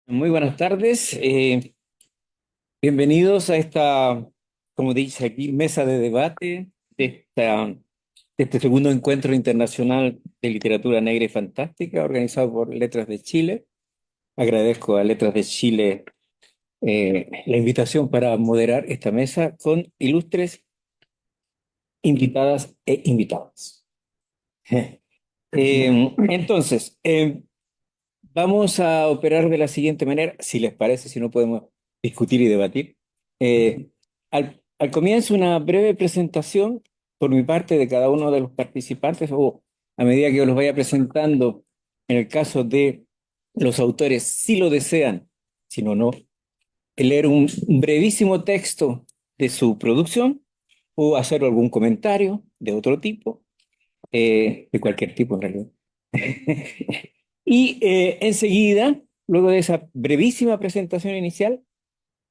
Muy buenas tardes. Bienvenidos a esta, como dice aquí, mesa de debate de este segundo encuentro internacional de literatura negra y fantástica organizado por Letras de Chile. Agradezco a Letras de Chile la invitación para moderar esta mesa con ilustres invitadas e invitados. Entonces, vamos a operar de la siguiente manera, si les parece, si no podemos discutir y debatir. Al comienzo, una breve presentación por mi parte de cada uno de los participantes, o a medida que yo los vaya presentando, en el caso de los autores, si lo desean, si no, no, leer un brevísimo texto de su producción o hacer algún comentario de otro tipo, de cualquier tipo en realidad. Y enseguida, luego de esa brevísima presentación inicial,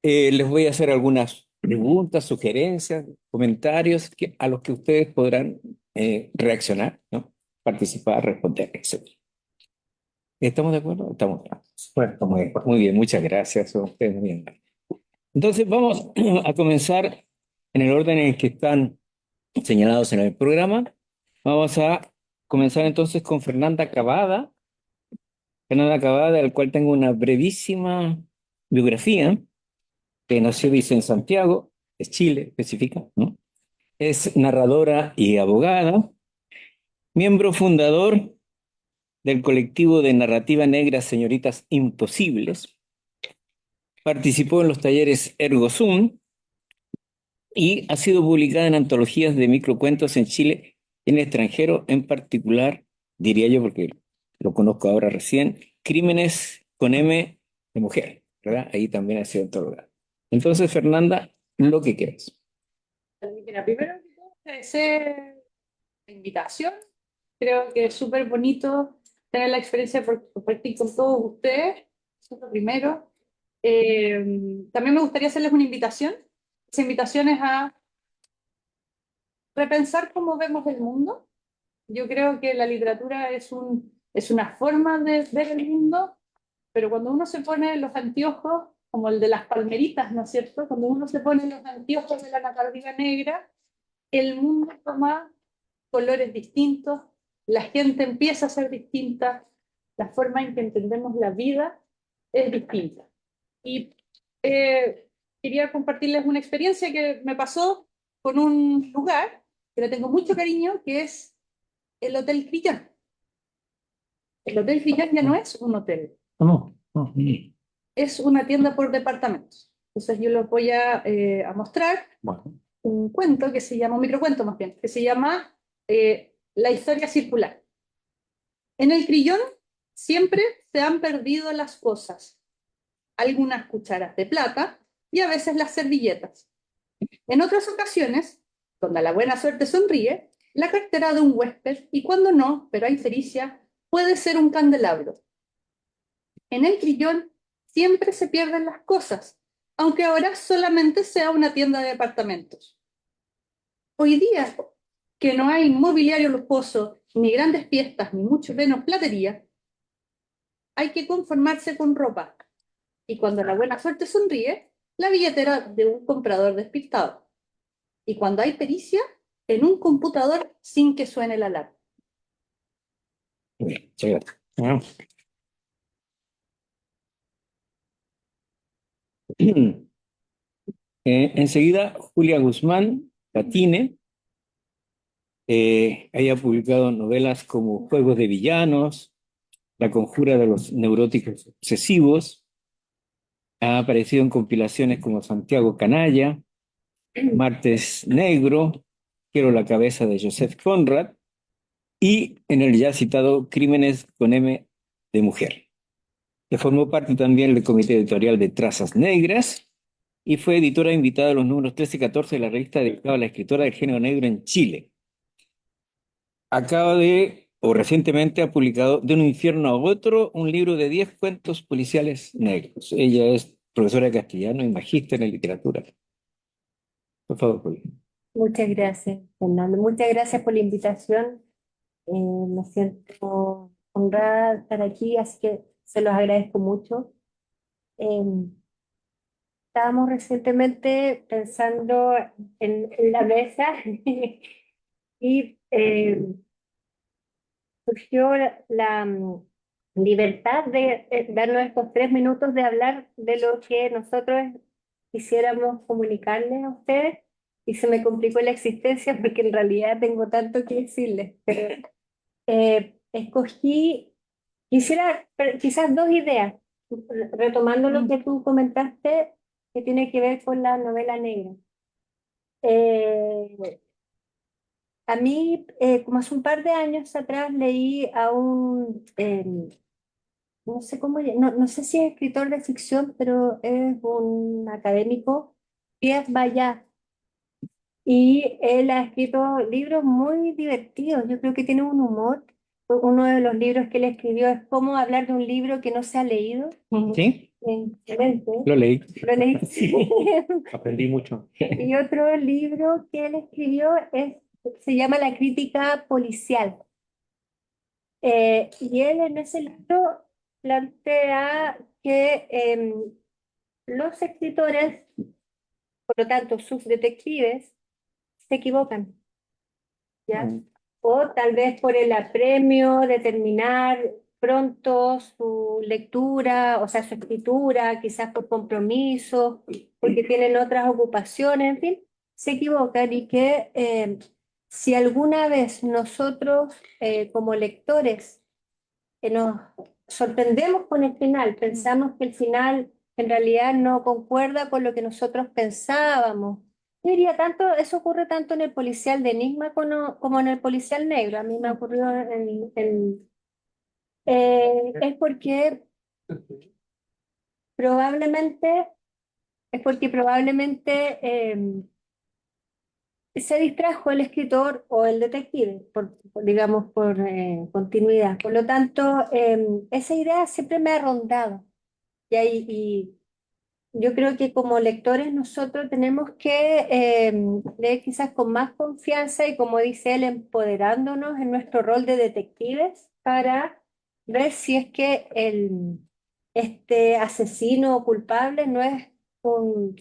les voy a hacer algunas preguntas, sugerencias, comentarios a los que ustedes podrán reaccionar, ¿no? Participar, responder, etc. ¿Estamos de acuerdo? Estamos de acuerdo. Bueno, muy bien, muchas gracias. Son ustedes muy bien. Entonces vamos a comenzar en el orden en el que están señalados en el programa. Vamos a comenzar entonces con Fernanda Cavada. Fernanda Cavada, del cual tengo una brevísima biografía, que nació, dice, en Santiago, es Chile, específica, ¿no? Es narradora y abogada, miembro fundador del colectivo de narrativa negra Señoritas Imposibles, participó en los talleres Ergo Sum y ha sido publicada en antologías de microcuentos en Chile y en el extranjero, en particular, diría yo, porque lo conozco ahora recién, Crímenes con M de mujer, ¿verdad? Ahí también ha sido antologada. Entonces, Fernanda, lo que quieras. Mira, primero que todo, agradecer la invitación. Creo que es súper bonito tener la experiencia de compartir con todos ustedes. Eso es lo primero. También me gustaría hacerles una invitación. Esa invitación es a repensar cómo vemos el mundo. Yo creo que la literatura es una forma de ver el mundo, pero cuando uno se pone los anteojos, como el de las palmeritas, ¿no es cierto? Cuando uno se pone los anteojos de la narrativa negra, el mundo toma colores distintos, la gente empieza a ser distinta, la forma en que entendemos la vida es distinta. Y quería compartirles una experiencia que me pasó con un lugar que le tengo mucho cariño, que es el Hotel Crillon. El Hotel Crillon ya no es un hotel, No, no. es una tienda por departamentos. Entonces yo les voy a mostrar Bueno, un cuento que se llama, un microcuento más bien, que se llama La historia circular. En el Crillon siempre se han perdido las cosas, algunas cucharas de plata y a veces las servilletas. En otras ocasiones, cuando la buena suerte sonríe, la cartera de un huésped y cuando no, pero hay pericia, puede ser un candelabro. En el Crillon siempre se pierden las cosas, aunque ahora solamente sea una tienda de departamentos. Hoy día, que no hay mobiliario lujoso, ni grandes fiestas, ni mucho menos platería, hay que conformarse con ropa. Y cuando la buena suerte sonríe, la billetera de un comprador despistado. Y cuando hay pericia, en un computador sin que suene la alarma. muy bien, muchas gracias. Ah. Enseguida, Julia Guzmán Catine, ella ha publicado novelas como Juegos de Villanos, La Conjura de los Neuróticos Obsesivos, ha aparecido en compilaciones como Santiago Canalla, Martes Negro, Quiero la cabeza de Joseph Conrad y en el ya citado Crímenes con M de mujer, que formó parte también del comité editorial de Trazas Negras y fue editora invitada a los números 13 y 14 de la revista dedicada a la escritora del género negro en Chile. O recientemente ha publicado De un infierno a otro, un libro de 10 cuentos policiales negros. Ella es profesora de castellano y magíster en literatura. Por favor, Julia. Muchas gracias, Fernando. Muchas gracias por la invitación. Me siento honrada de estar aquí, así que se los agradezco mucho. Estábamos recientemente pensando en la mesa y surgió libertad de darnos estos 3 minutos de hablar de lo que nosotros quisiéramos comunicarles a ustedes y se me complicó la existencia porque en realidad tengo tanto que decirles, pero escogí, quizás dos ideas, retomando lo que tú comentaste que tiene que ver con la novela negra. Eh, a mí, como hace un par de años atrás, leí a no sé no sé si es escritor de ficción, pero es un académico, Pierre Bayard, y él ha escrito libros muy divertidos. Yo creo que tiene un humor. Uno de los libros que él escribió es Cómo hablar de un libro que no se ha leído. ¿Sí? Excelente. Lo leí. Lo leí. Sí. Aprendí mucho. Y otro libro que él escribió se llama La crítica policial. Y él en ese libro plantea que los escritores, por lo tanto sus detectives, se equivocan, ¿ya? O tal vez por el apremio de terminar pronto su lectura, o sea, su escritura, quizás por compromiso, porque tienen otras ocupaciones, en fin, se equivocan y que si alguna vez nosotros como lectores nos sorprendemos con el final, pensamos que el final en realidad no concuerda con lo que nosotros pensábamos. Yo diría tanto, eso ocurre tanto en el policial de Enigma como en el policial negro. A mí me ocurrió es porque probablemente, es porque probablemente se distrajo el escritor o el detective, digamos, por continuidad. Por lo tanto, esa idea siempre me ha rondado. Y yo creo que como lectores nosotros tenemos que leer quizás con más confianza y, como dice él, empoderándonos en nuestro rol de detectives para ver si es que este asesino o culpable no es un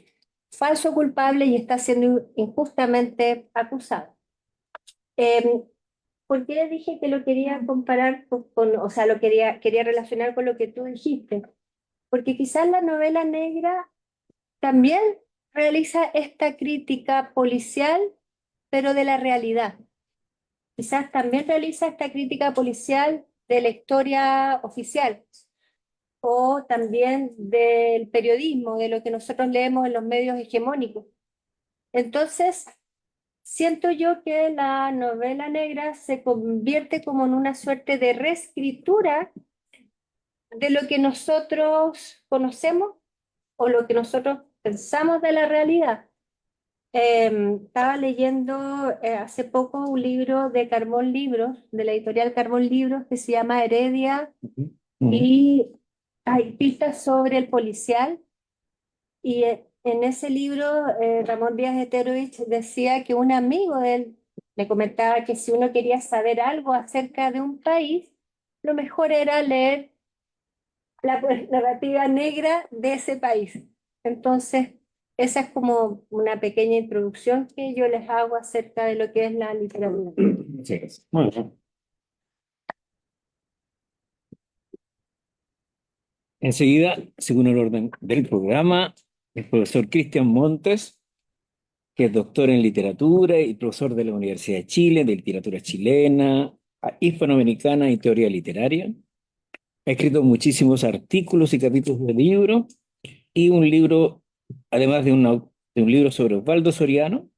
falso culpable y está siendo injustamente acusado. Eh, ¿Por qué dije que lo quería comparar o sea, quería relacionar con lo que tú dijiste? Porque quizás la novela negra también realiza esta crítica policial, pero de la realidad. Quizás también realiza esta crítica policial de la historia oficial o también del periodismo, de lo que nosotros leemos en los medios hegemónicos. Entonces, siento yo que la novela negra se convierte como en una suerte de reescritura de lo que nosotros conocemos o lo que nosotros pensamos de la realidad. Estaba leyendo hace poco un libro de Carbón Libros, de la editorial Carbón Libros, que se llama Heredia, y hay pistas sobre el policial. Y en ese libro, Ramón Díaz Heterovich decía que un amigo de él le comentaba que si uno quería saber algo acerca de un país, lo mejor era leer la narrativa negra de ese país. Entonces, esa es como una pequeña introducción que yo les hago acerca de lo que es la literatura. Sí, muy bien. Enseguida, según el orden del programa, el profesor Cristian Montes, que es doctor en literatura y profesor de la Universidad de Chile, de literatura chilena, hispanoamericana y teoría literaria. Ha escrito muchísimos artículos y capítulos de libros y un libro, además de un libro sobre Osvaldo Soriano,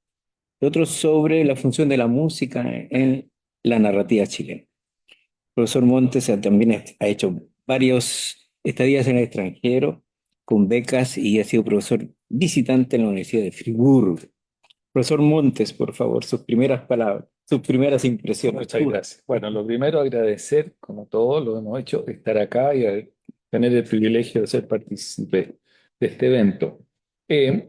y otro sobre la función de la música en la narrativa chilena. El profesor Montes también ha hecho varios estadías en el extranjero con becas y ha sido profesor visitante en la Universidad de Friburgo. Profesor Montes, por favor, sus primeras palabras, sus primeras impresiones. Muchas gracias. Bueno, lo primero, agradecer, como todos lo hemos hecho, estar acá y tener el privilegio de ser partícipe de este evento.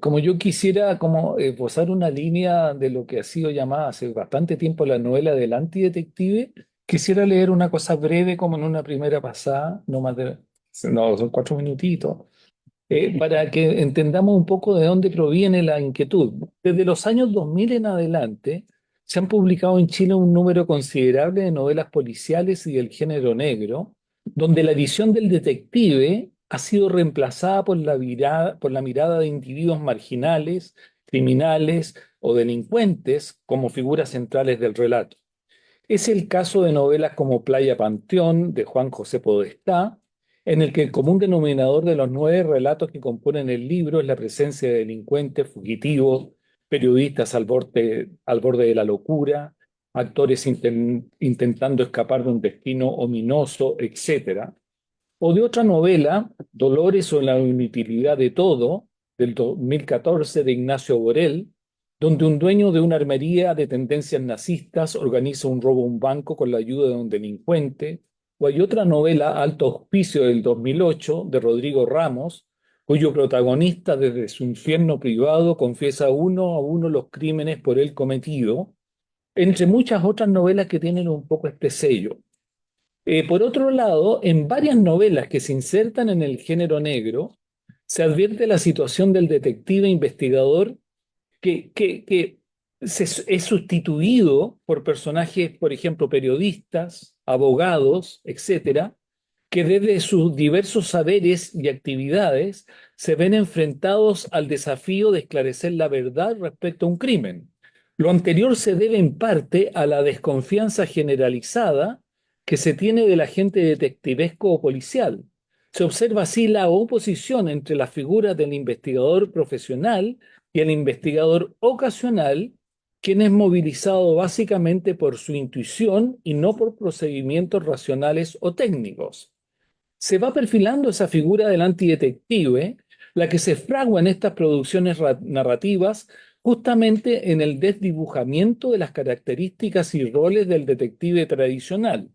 Como yo quisiera como esbozar una línea de lo que ha sido llamada hace bastante tiempo la novela del antidetective, quisiera leer una cosa breve como en una primera pasada, no más de, no, son 4 minutitos, para que entendamos un poco de dónde proviene la inquietud. Desde los años 2000 en adelante, se han publicado en Chile un número considerable de novelas policiales y del género negro, donde la visión del detective ha sido reemplazada por la mirada de individuos marginales, criminales o delincuentes como figuras centrales del relato. Es el caso de novelas como Playa Panteón, de Juan José Podestá, en el que el común denominador de los 9 relatos que componen el libro es la presencia de delincuentes, fugitivos, periodistas al borde de la locura, actores intentando escapar de un destino ominoso, etc. O de otra novela, Dolores o la inutilidad de todo, del 2014 de Ignacio Borel, donde un dueño de una armería de tendencias nazistas organiza un robo a un banco con la ayuda de un delincuente. O hay otra novela, Alto Hospicio del 2008, de Rodrigo Ramos, cuyo protagonista desde su infierno privado confiesa uno a uno los crímenes por él cometido, entre muchas otras novelas que tienen un poco este sello. Por otro lado, en varias novelas que se insertan en el género negro, se advierte la situación del detective investigador que es sustituido por personajes, por ejemplo, periodistas, abogados, etcétera, que desde sus diversos saberes y actividades se ven enfrentados al desafío de esclarecer la verdad respecto a un crimen. Lo anterior se debe en parte a la desconfianza generalizada que se tiene del agente detectivesco o policial. Se observa así la oposición entre las figuras del investigador profesional y el investigador ocasional, quien es movilizado básicamente por su intuición y no por procedimientos racionales o técnicos. Se va perfilando esa figura del antidetective, la que se fragua en estas producciones narrativas justamente en el desdibujamiento de las características y roles del detective tradicional.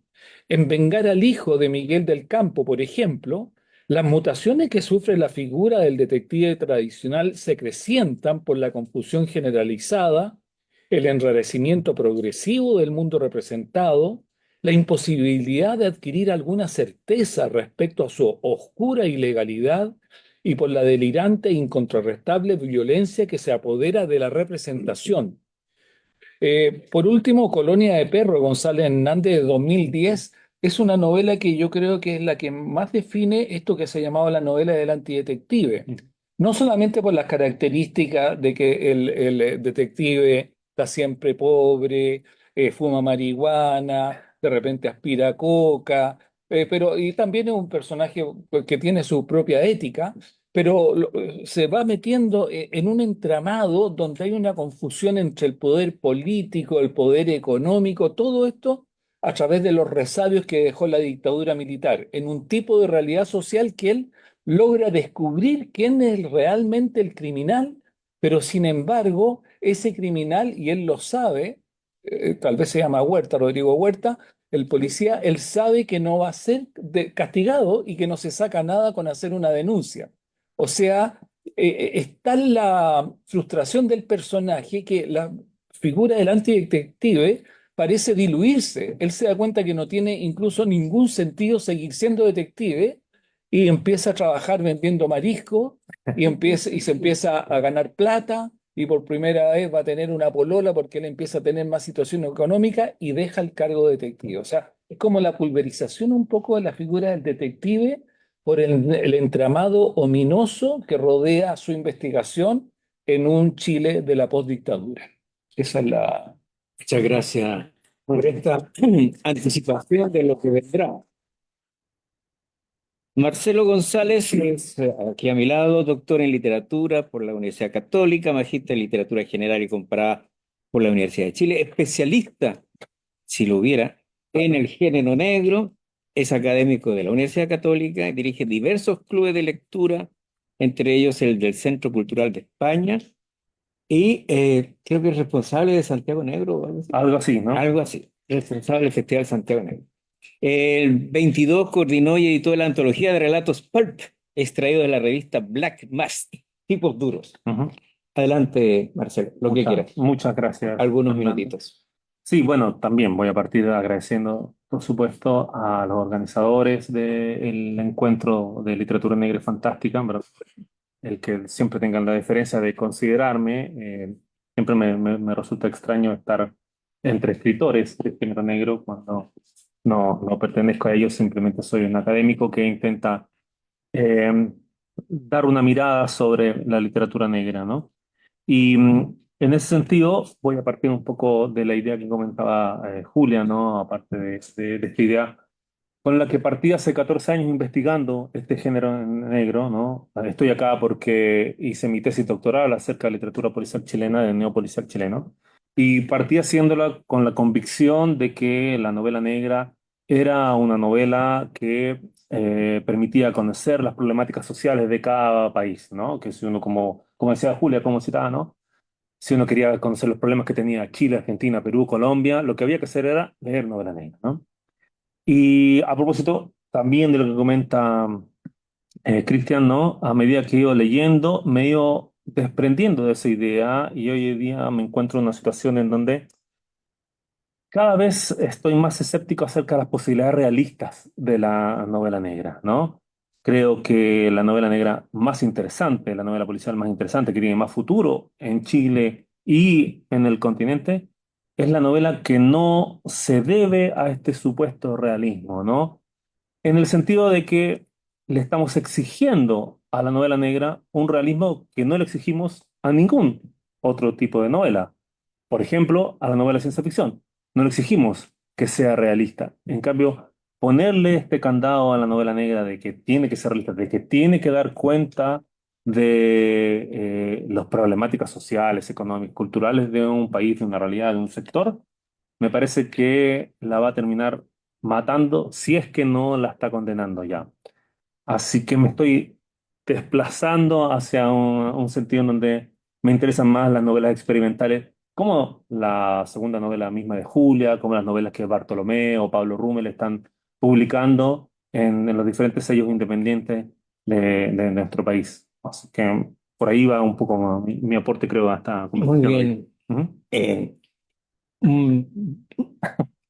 En Vengar al hijo de Miguel del Campo, por ejemplo, las mutaciones que sufre la figura del detective tradicional se acrecientan por la confusión generalizada, el enrarecimiento progresivo del mundo representado, la imposibilidad de adquirir alguna certeza respecto a su oscura ilegalidad y por la delirante e incontrarrestable violencia que se apodera de la representación. Por último, Colonia de Perro, González Hernández, de 2010, es una novela que yo creo que es la que más define esto que se ha llamado la novela del antidetective. No solamente por las características de que el detective está siempre pobre, fuma marihuana, de repente aspira coca, pero y también es un personaje que tiene su propia ética, pero se va metiendo en un entramado donde hay una confusión entre el poder político, el poder económico, todo esto a través de los resabios que dejó la dictadura militar, en un tipo de realidad social que él logra descubrir quién es realmente el criminal, pero sin embargo, ese criminal, y él lo sabe, tal vez se llama Huerta, Rodrigo Huerta, el policía, él sabe que no va a ser castigado y que no se saca nada con hacer una denuncia. O sea, está la frustración del personaje que la figura del antidetective parece diluirse. Él se da cuenta que no tiene incluso ningún sentido seguir siendo detective y empieza a trabajar vendiendo marisco y se empieza a ganar plata y por primera vez va a tener una polola porque él empieza a tener más situación económica y deja el cargo de detective. O sea, es como la pulverización un poco de la figura del detective por el entramado ominoso que rodea su investigación en un Chile de la postdictadura. Esa es la... Muchas gracias por esta anticipación de lo que vendrá. Marcelo González es aquí a mi lado, doctor en literatura por la Universidad Católica, magíster en literatura general y comparada por la Universidad de Chile, especialista, si lo hubiera, en el género negro, es académico de la Universidad Católica, dirige diversos clubes de lectura, entre ellos el del Centro Cultural de España, y creo que es responsable de Santiago Negro, o algo así. Algo así, ¿no? Algo así, responsable del Festival Santiago Negro. El 22 coordinó y editó la antología de relatos Pulp, extraído de la revista Black Mask, Tipos Duros. Ujú. Adelante, Marcelo, lo que quieras. Muchas gracias, Algunos Fernando. minutitos. Sí, bueno, también voy a partir agradeciendo, por supuesto, a los organizadores del encuentro de literatura negra y fantástica, ¿verdad? El que siempre tengan la deferencia de considerarme. Siempre me resulta extraño estar entre escritores de género negro cuando no pertenezco a ellos, simplemente soy un académico que intenta eh, dar una mirada sobre la literatura negra, ¿no? Y en ese sentido, voy a partir un poco de la idea que comentaba Julia, ¿no? Aparte de esta idea con la que partí hace 14 años investigando este género negro, ¿no? Estoy acá porque hice mi tesis doctoral acerca de literatura policial chilena, del neopolicial chileno, y partí haciéndola con la convicción de que la novela negra era una novela que permitía conocer las problemáticas sociales de cada país, ¿no? Que si uno, como decía Julia, como citaba, ¿no? Si uno quería conocer los problemas que tenía Chile, Argentina, Perú, Colombia, lo que había que hacer era leer novela negra, ¿no? Y a propósito también de lo que comenta Cristian, ¿no? A medida que he ido leyendo, me he ido desprendiendo de esa idea y hoy en día me encuentro en una situación en donde cada vez estoy más escéptico acerca de las posibilidades realistas de la novela negra, ¿no? Creo que la novela negra más interesante, la novela policial más interesante, que tiene más futuro en Chile y en el continente, es la novela que no se debe a este supuesto realismo, ¿no? En el sentido de que le estamos exigiendo a la novela negra un realismo que no le exigimos a ningún otro tipo de novela. Por ejemplo, a la novela de ciencia ficción. No le exigimos que sea realista. En cambio, ponerle este candado a la novela negra de que tiene que ser realista, de que tiene que dar cuenta de las problemáticas sociales, económicas, culturales de un país, de una realidad, de un sector, me parece que la va a terminar matando si es que no la está condenando ya. Así que me estoy desplazando hacia un sentido en donde me interesan más las novelas experimentales, como la segunda novela misma de Julia, como las novelas que Bartolomé o Pablo Rumel están publicando en los diferentes sellos independientes de nuestro país. Así que por ahí va un poco mi aporte, creo, a esta Muy conversación hoy. bien. Ujú. Mm,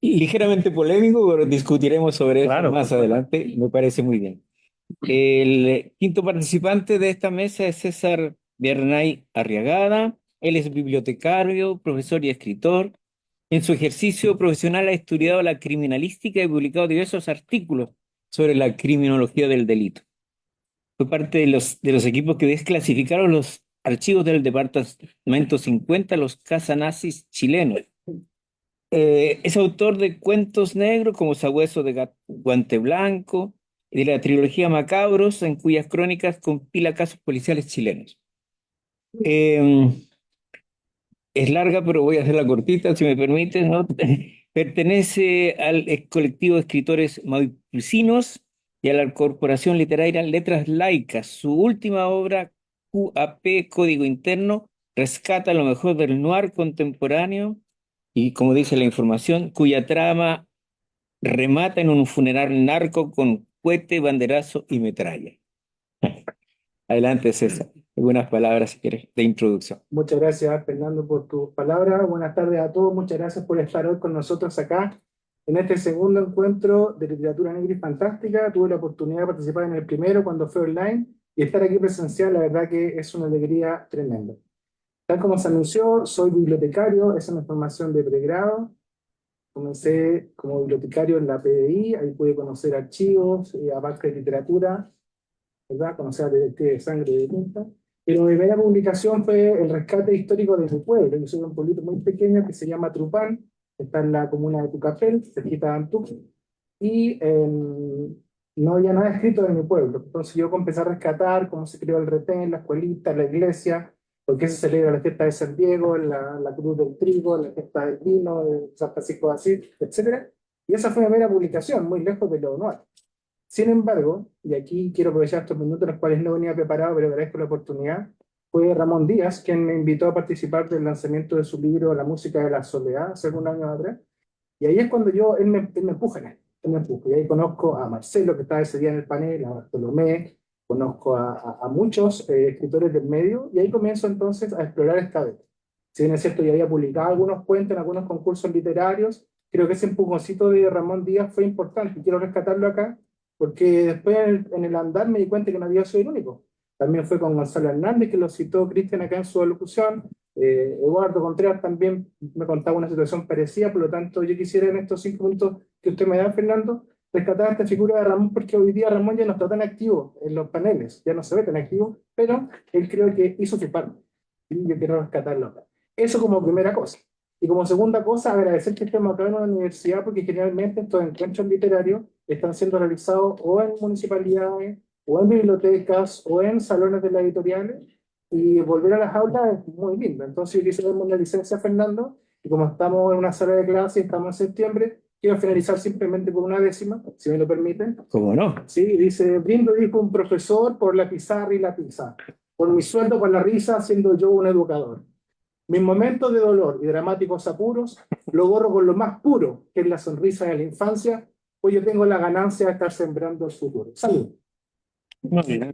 ligeramente polémico, pero discutiremos sobre eso Claro, por más supuesto. adelante. Me parece muy bien. El quinto participante de esta mesa es César Bernay Arriagada. Él es bibliotecario, profesor y escritor. En su ejercicio profesional ha estudiado la criminalística y publicado diversos artículos sobre la criminología del delito. Fue parte de los equipos que desclasificaron los archivos del Departamento 50, los nazis chilenos. Es autor de cuentos negros como Sabueso de Guante Blanco y de la trilogía Macabros, en cuyas crónicas compila casos policiales chilenos. Eh, es larga, pero voy a hacerla cortita, si me permites, ¿no? Pertenece al colectivo de escritores maupricinos y a la corporación literaria Letras Laicas. Su última obra, QAP, Código Interno, rescata lo mejor del noir contemporáneo y, como dice la información, cuya trama remata en un funeral narco con cohete, banderazo y metralla. Adelante, César. Algunas palabras, si quieres, de introducción. Muchas gracias, Fernando, por tus palabras. Buenas tardes a todos. Muchas gracias por estar hoy con nosotros acá en este segundo encuentro de literatura negra y fantástica. Tuve la oportunidad de participar en el primero cuando fue online y estar aquí presencial, la verdad que es una alegría tremenda. Tal como se anunció, soy bibliotecario, esa es mi formación de pregrado. Comencé como bibliotecario en la PDI, ahí pude conocer archivos, aparte de literatura, ¿verdad? Conocer a Detective de Sangre de Tinta. Pero mi primera publicación fue El rescate histórico de mi pueblo. Yo soy de un pueblito muy pequeño que se llama Trupán, está en la comuna de Tucapel, cerquita de Antú, y no había nada escrito de mi pueblo. Entonces yo comencé a rescatar cómo se creó el retén, la escuelita, la iglesia, por qué se celebra la fiesta de San Diego, la cruz del trigo, la fiesta del vino, de San Francisco de Asís, etc. Y esa fue mi primera publicación, muy lejos de lo anual. Sin embargo, y aquí quiero aprovechar estos minutos, los cuales no venía preparado, pero agradezco la oportunidad, fue Ramón Díaz quien me invitó a participar del lanzamiento de su libro La música de la soledad, hace algunos años atrás. Y ahí es cuando él me empuja en esto, él me empuja. Y ahí conozco a Marcelo, que estaba ese día en el panel, a Bartolomé, conozco a muchos escritores del medio, y ahí comienzo entonces a explorar esta vez. Si bien es cierto, ya había publicado algunos cuentos en algunos concursos literarios, creo que ese empujoncito de Ramón Díaz fue importante y quiero rescatarlo acá, porque después en el andar me di cuenta que no había sido el único. También fue con Gonzalo Hernández, que lo citó Cristian acá en su alocución. Eduardo Contreras también me contaba una situación parecida, por lo tanto yo quisiera en estos 5 minutos que usted me da, Fernando, rescatar esta figura de Ramón, porque hoy día Ramón ya no está tan activo en los paneles, ya no se ve tan activo, pero él creo que hizo su parte, y yo quiero rescatarlo acá. Eso como primera cosa. Y como segunda cosa, agradecer que estemos acá en una universidad, porque generalmente estos encuentros literarios están siendo realizados o en municipalidades, o en bibliotecas, o en salones de las editoriales, y volver a las aulas es muy lindo. Entonces yo quise darme una licencia a Fernando, y como estamos en una sala de clase y estamos en septiembre, quiero finalizar simplemente con una décima, si me lo permiten. ¿Cómo no? Sí, dice, brindo, dijo un profesor, por la pizarra y la pizza, por mi sueldo, por la risa, siendo yo un educador. Mis momentos de dolor y dramáticos apuros lo borro con lo más puro, que es la sonrisa de la infancia, pues yo tengo la ganancia de estar sembrando el futuro. Salud. Muy bien.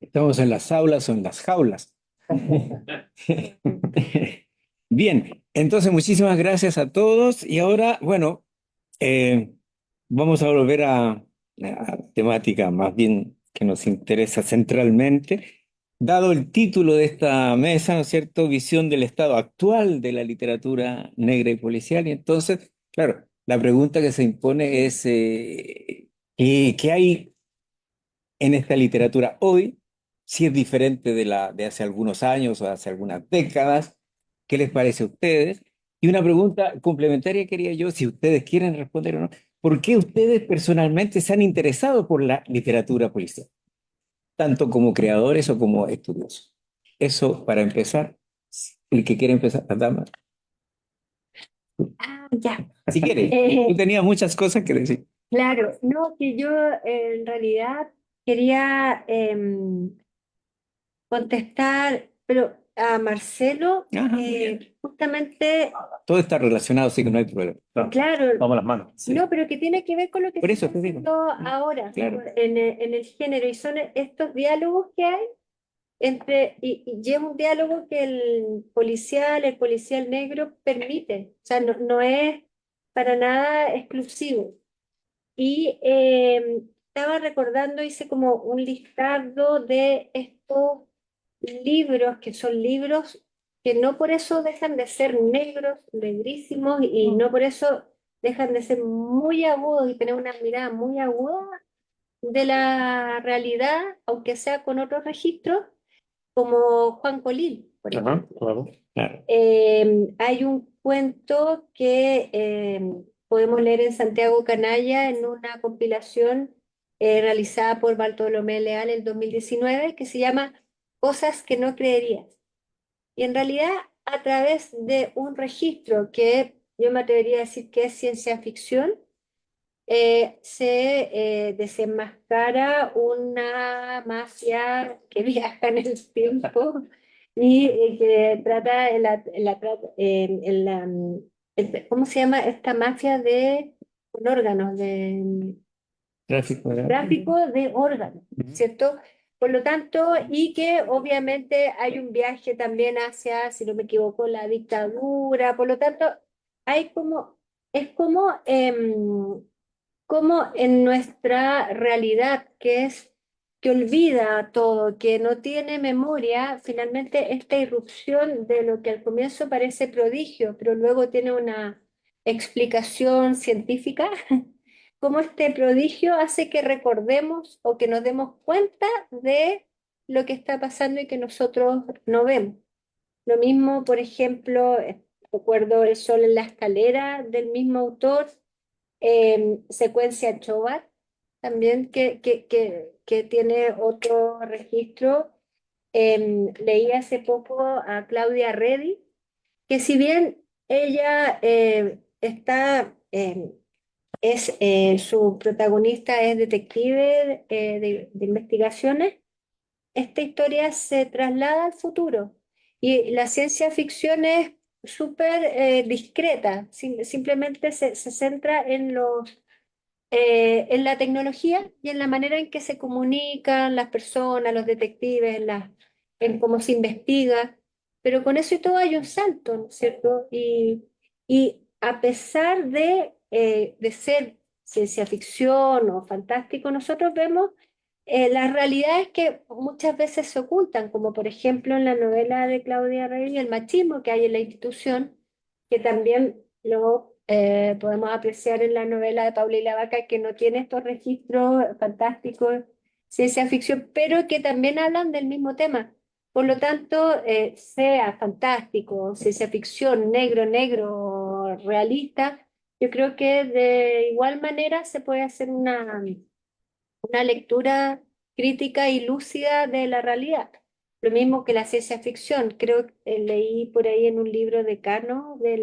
¿Estamos en las aulas o en las jaulas? Bien, entonces muchísimas gracias a todos y ahora, bueno, eh, vamos a volver a temática más bien que nos interesa centralmente. Dado el título de esta mesa, ¿no es cierto? Visión del estado actual de la literatura negra y policial. Y entonces, claro, la pregunta que se impone es, ¿qué hay en esta literatura hoy? Si es diferente de la de hace algunos años o hace algunas décadas. ¿Qué les parece a ustedes? Y una pregunta complementaria quería yo, si ustedes quieren responder o no, ¿por qué ustedes personalmente se han interesado por la literatura policial, tanto como creadores o como estudiosos? Eso para empezar, el que quiere empezar, la dama, Ah, ya. si quiere, tú tenías muchas cosas que decir. Claro, no, que yo en realidad quería contestar, pero a Marcelo, Ajá, muy bien. justamente, Todo está relacionado, así que no hay problema. claro, Vamos a las manos. Sí. no, pero que tiene que ver con lo que Por se eso está te digo. haciendo ahora, Claro. en el género, y son estos diálogos que hay entre, y es un diálogo que el policial negro permite, o sea, no es para nada exclusivo. Y estaba recordando, hice como un listado de estos libros, que son libros que no por eso dejan de ser negros, negrísimos, y no por eso dejan de ser muy agudos y tener una mirada muy aguda de la realidad, aunque sea con otros registros, como Juan Colín, por ejemplo. Ajá, claro. Claro. Hay un cuento que podemos leer en Santiago Canalla en una compilación realizada por Bartolomé Leal en 2019 que se llama Cosas que no creerías. Y en realidad, a través de un registro que yo me atrevería a decir que es ciencia ficción, se desenmascara una mafia que viaja en el tiempo y que trata, ¿cómo se llama? Esta mafia de con órganos, de Tráfico de tráfico de órganos, ¿cierto? Por lo tanto, y que obviamente hay un viaje también hacia, si no me equivoco, la dictadura, por lo tanto, hay como, es como en nuestra realidad, que es que olvida todo, que no tiene memoria, finalmente esta irrupción de lo que al comienzo parece prodigio, pero luego tiene una explicación científica, cómo este prodigio hace que recordemos o que nos demos cuenta de lo que está pasando y que nosotros no vemos. Lo mismo, por ejemplo, recuerdo El sol en la escalera del mismo autor, Secuencia Chobar, también que tiene otro registro. Leí hace poco a Claudia Reddy, que si bien ella su protagonista es detective de investigaciones, esta historia se traslada al futuro y la ciencia ficción es súper discreta, simplemente se centra en la tecnología y en la manera en que se comunican las personas, los detectives, en cómo se investiga, pero con eso y todo hay un salto, ¿no es cierto? Y a pesar de ser ciencia ficción o fantástico, nosotros vemos las realidades que muchas veces se ocultan, como por ejemplo en la novela de Claudia Rey, el machismo que hay en la institución, que también lo podemos apreciar en la novela de Paula y la Vaca, que no tiene estos registros fantásticos, ciencia ficción, pero que también hablan del mismo tema. Por lo tanto, sea fantástico, ciencia ficción, negro, negro, realista, yo creo que de igual manera se puede hacer una lectura crítica y lúcida de la realidad. Lo mismo que la ciencia ficción. Creo que leí por ahí en un libro de Cano, de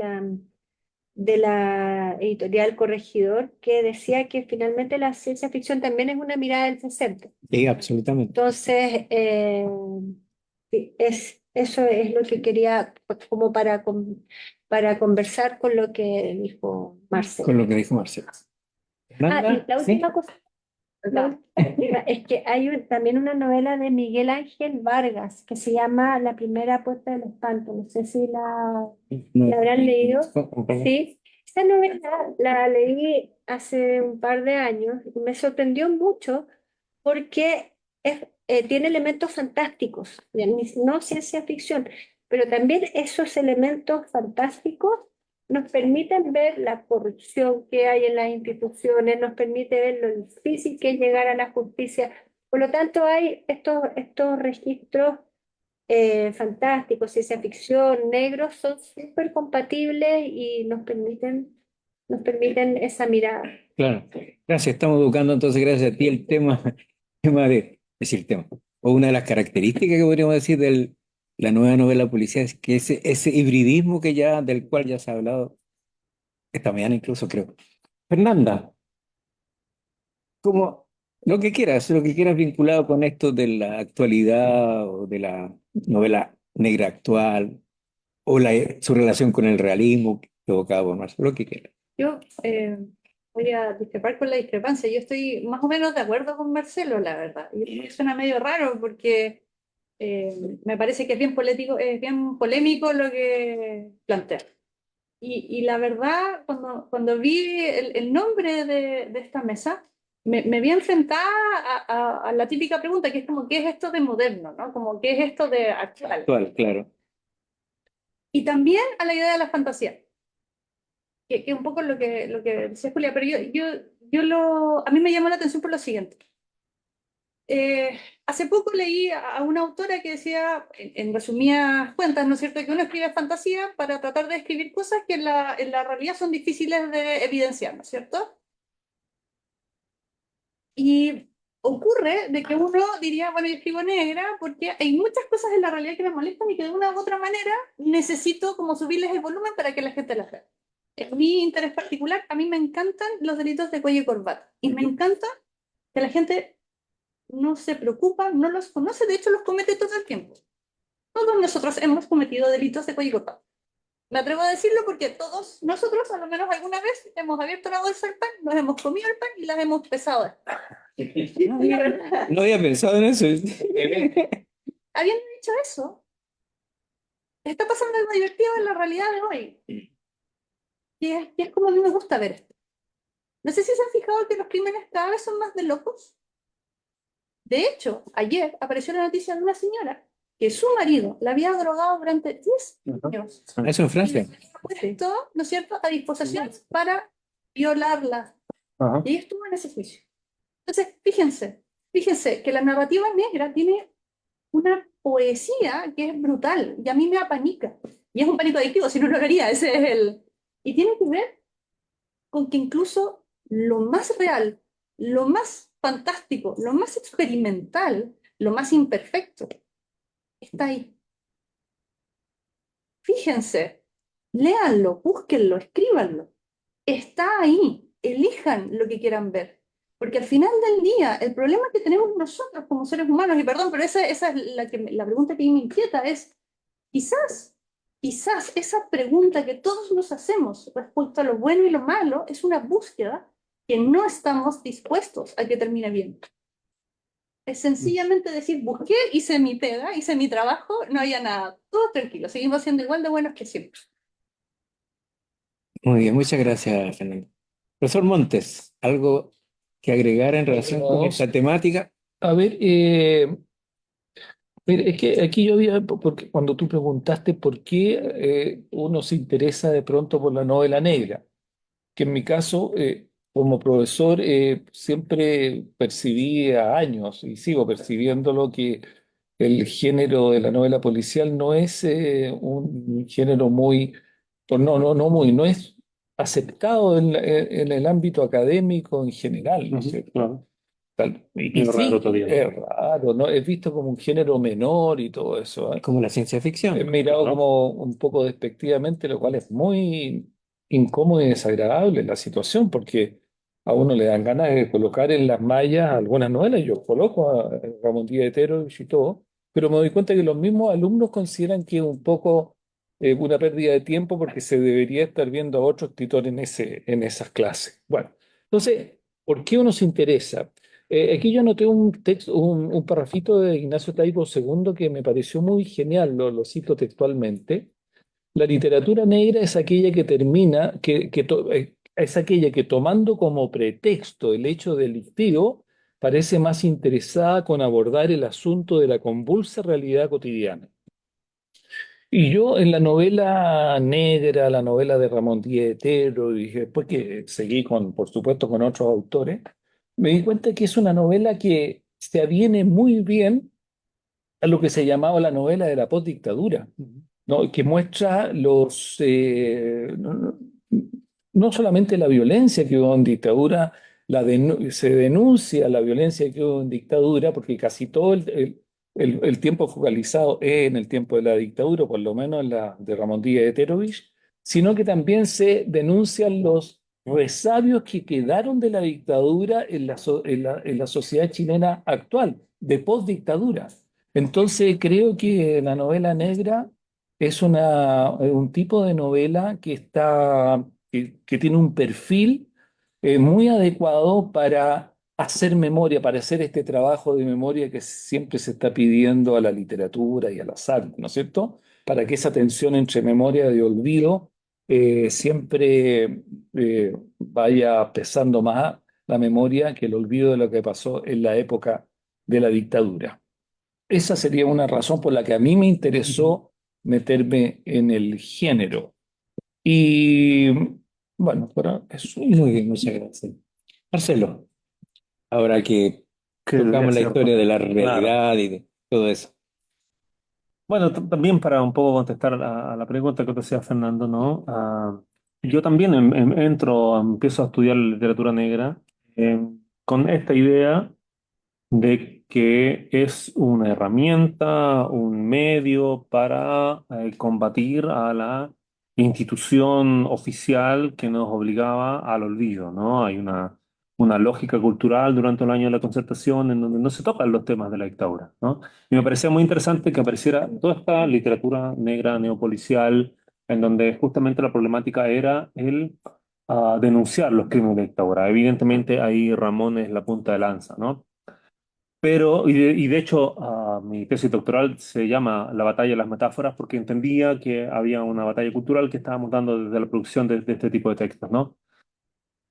la editorial Corregidor, que decía que finalmente la ciencia ficción también es una mirada del presente. Sí, absolutamente. Entonces, sí, eso es lo que quería, pues, como para conversar con lo que dijo Marcelo. Con lo que dijo Marcelo. Y Fernanda, la ¿sí? última cosa. Es que hay también una novela de Miguel Ángel Vargas que se llama La primera puesta del espanto. No sé si No. la habrán leído. Sí. Sí, esa novela la leí hace un par de años y me sorprendió mucho porque tiene elementos fantásticos, no ciencia ficción, pero también esos elementos fantásticos nos permiten ver la corrupción que hay en las instituciones, nos permite ver lo difícil que es llegar a la justicia. Por lo tanto, hay estos registros fantásticos, ciencia ficción, negros, son súper compatibles y nos permiten esa mirada. Claro, gracias. Estamos educando entonces, gracias a ti, el tema de decir tema. O una de las características que podríamos decir de la nueva novela policial es que ese hibridismo del cual ya se ha hablado esta mañana incluso, creo. Fernanda, como lo que quieras vinculado con esto de la actualidad o de la novela negra actual o su relación con el realismo evocado por Marcelo, lo que quieras. Yo voy a discrepar con la discrepancia. Yo estoy más o menos de acuerdo con Marcelo, la verdad. Y suena medio raro porque me parece que es bien polémico lo que plantea. Y la verdad, cuando vi el nombre de esta mesa, me vi enfrentada a la típica pregunta, que es como, ¿qué es esto de moderno, ¿no? Como, ¿qué es esto de actual? Actual, claro. Y también a la idea de la fantasía, que es un poco lo que decía Julia, pero a mí me llamó la atención por lo siguiente. Hace poco leí a una autora que decía, en resumidas cuentas, ¿no es cierto?, que uno escribe fantasía para tratar de escribir cosas que en la realidad son difíciles de evidenciar, ¿no es cierto? Y ocurre de que uno diría, bueno, yo escribo negra porque hay muchas cosas en la realidad que me molestan y que de una u otra manera necesito como subirles el volumen para que la gente las vea. En mi interés particular, a mí me encantan los delitos de cuello y corbata. Y me encanta que la gente no se preocupa, no los conoce, de hecho los comete todo el tiempo. Todos nosotros hemos cometido delitos de cuello y corbata. Me atrevo a decirlo porque todos nosotros, a lo menos alguna vez, hemos abierto la bolsa del pan, nos hemos comido el pan y las hemos pesado. No había pensado en eso. Habiendo dicho eso, está pasando algo divertido en la realidad de hoy. Y es como a mí me gusta ver esto. No sé si se han fijado que los crímenes cada vez son más de locos. De hecho, ayer apareció la noticia de una señora que su marido la había drogado durante 10 años. Eso en Francia. Puesto, ¿no es cierto?, a disposición para violarla. Ajá. Y ella estuvo en ese juicio. Entonces, fíjense que la narrativa negra tiene una poesía que es brutal y a mí me apanica. Y es un pánico adictivo, si no lo haría, ese es el... Y tiene que ver con que incluso lo más real, lo más fantástico, lo más experimental, lo más imperfecto, está ahí. Fíjense, léanlo, búsquenlo, escríbanlo. Está ahí, elijan lo que quieran ver. Porque al final del día, el problema que tenemos nosotros como seres humanos, y perdón, pero esa es la pregunta que a mí me inquieta, es quizás esa pregunta que todos nos hacemos respecto a lo bueno y lo malo es una búsqueda que no estamos dispuestos a que termine bien. Es sencillamente decir, busqué, hice mi pega, hice mi trabajo, no había nada, todo tranquilo, seguimos siendo igual de buenos que siempre. Muy bien, muchas gracias, Fernando. Profesor Montes, ¿algo que agregar en relación con esta temática? A ver, mira, es que aquí yo había, porque cuando tú preguntaste por qué uno se interesa de pronto por la novela negra, que en mi caso, como profesor, siempre percibí a años y sigo percibiendo que el género de la novela policial no es un género muy, o no es aceptado en el ámbito académico en general, ¿no es cierto? Claro. Y Es raro sí, todavía, ¿no? es raro, ¿no? Es visto como un género menor y todo eso, ¿eh? Como la ciencia Es ficción. mirado Claro. como un poco despectivamente, lo cual es muy incómodo y desagradable la situación, porque a uno le dan ganas de colocar en las mallas algunas novelas. Yo coloco a Ramón Díaz Otero y todo, pero me doy cuenta que los mismos alumnos consideran que es un poco una pérdida de tiempo porque se debería estar viendo a otro escritor en esas clases. Bueno, entonces, ¿por qué uno se interesa? Aquí yo anoté un texto, un parrafito de Ignacio Taibo II que me pareció muy genial, lo cito textualmente. La literatura negra es aquella que termina, es aquella que tomando como pretexto el hecho delictivo, parece más interesada con abordar el asunto de la convulsa realidad cotidiana. Y yo en la novela negra, la novela de Ramón Díaz Otero, y después que seguí con, por supuesto, con otros autores, me di cuenta que es una novela que se aviene muy bien a lo que se llamaba la novela de la postdictadura, ¿no? Que muestra no solamente la violencia que hubo en dictadura, se denuncia la violencia que hubo en dictadura, porque casi todo el tiempo focalizado es en el tiempo de la dictadura, por lo menos en la de Ramón Díaz de Terovich, sino que también se denuncian los resabios que quedaron de la dictadura en la sociedad chilena actual, de postdictadura. Entonces creo que la novela negra es un tipo de novela que tiene un perfil muy adecuado para hacer memoria, para hacer este trabajo de memoria que siempre se está pidiendo a la literatura y a las artes, ¿no es cierto? Para que esa tensión entre memoria y olvido siempre vaya pesando más la memoria que el olvido de lo que pasó en la época de la dictadura. Esa sería una razón por la que a mí me interesó meterme en el género. Y bueno, pero eso. Muy bien, muchas gracias. Marcelo, ahora que Que debería tocamos la ser, historia de la claro. realidad y de todo eso. Bueno, también para un poco contestar a la pregunta que te hacía Fernando, ¿no? Yo también empiezo a estudiar literatura negra con esta idea de que es una herramienta, un medio para combatir a la institución oficial que nos obligaba al olvido, ¿no? Hay una lógica cultural durante el año de la Concertación en donde no se tocan los temas de la dictadura, ¿no? Y me parecía muy interesante que apareciera toda esta literatura negra neopolicial en donde justamente la problemática era el denunciar los crímenes de dictadura. Evidentemente ahí Ramón es la punta de lanza, ¿no? Pero, y de hecho, mi tesis doctoral se llama La batalla de las metáforas porque entendía que había una batalla cultural que estábamos dando desde la producción de este tipo de textos, ¿no?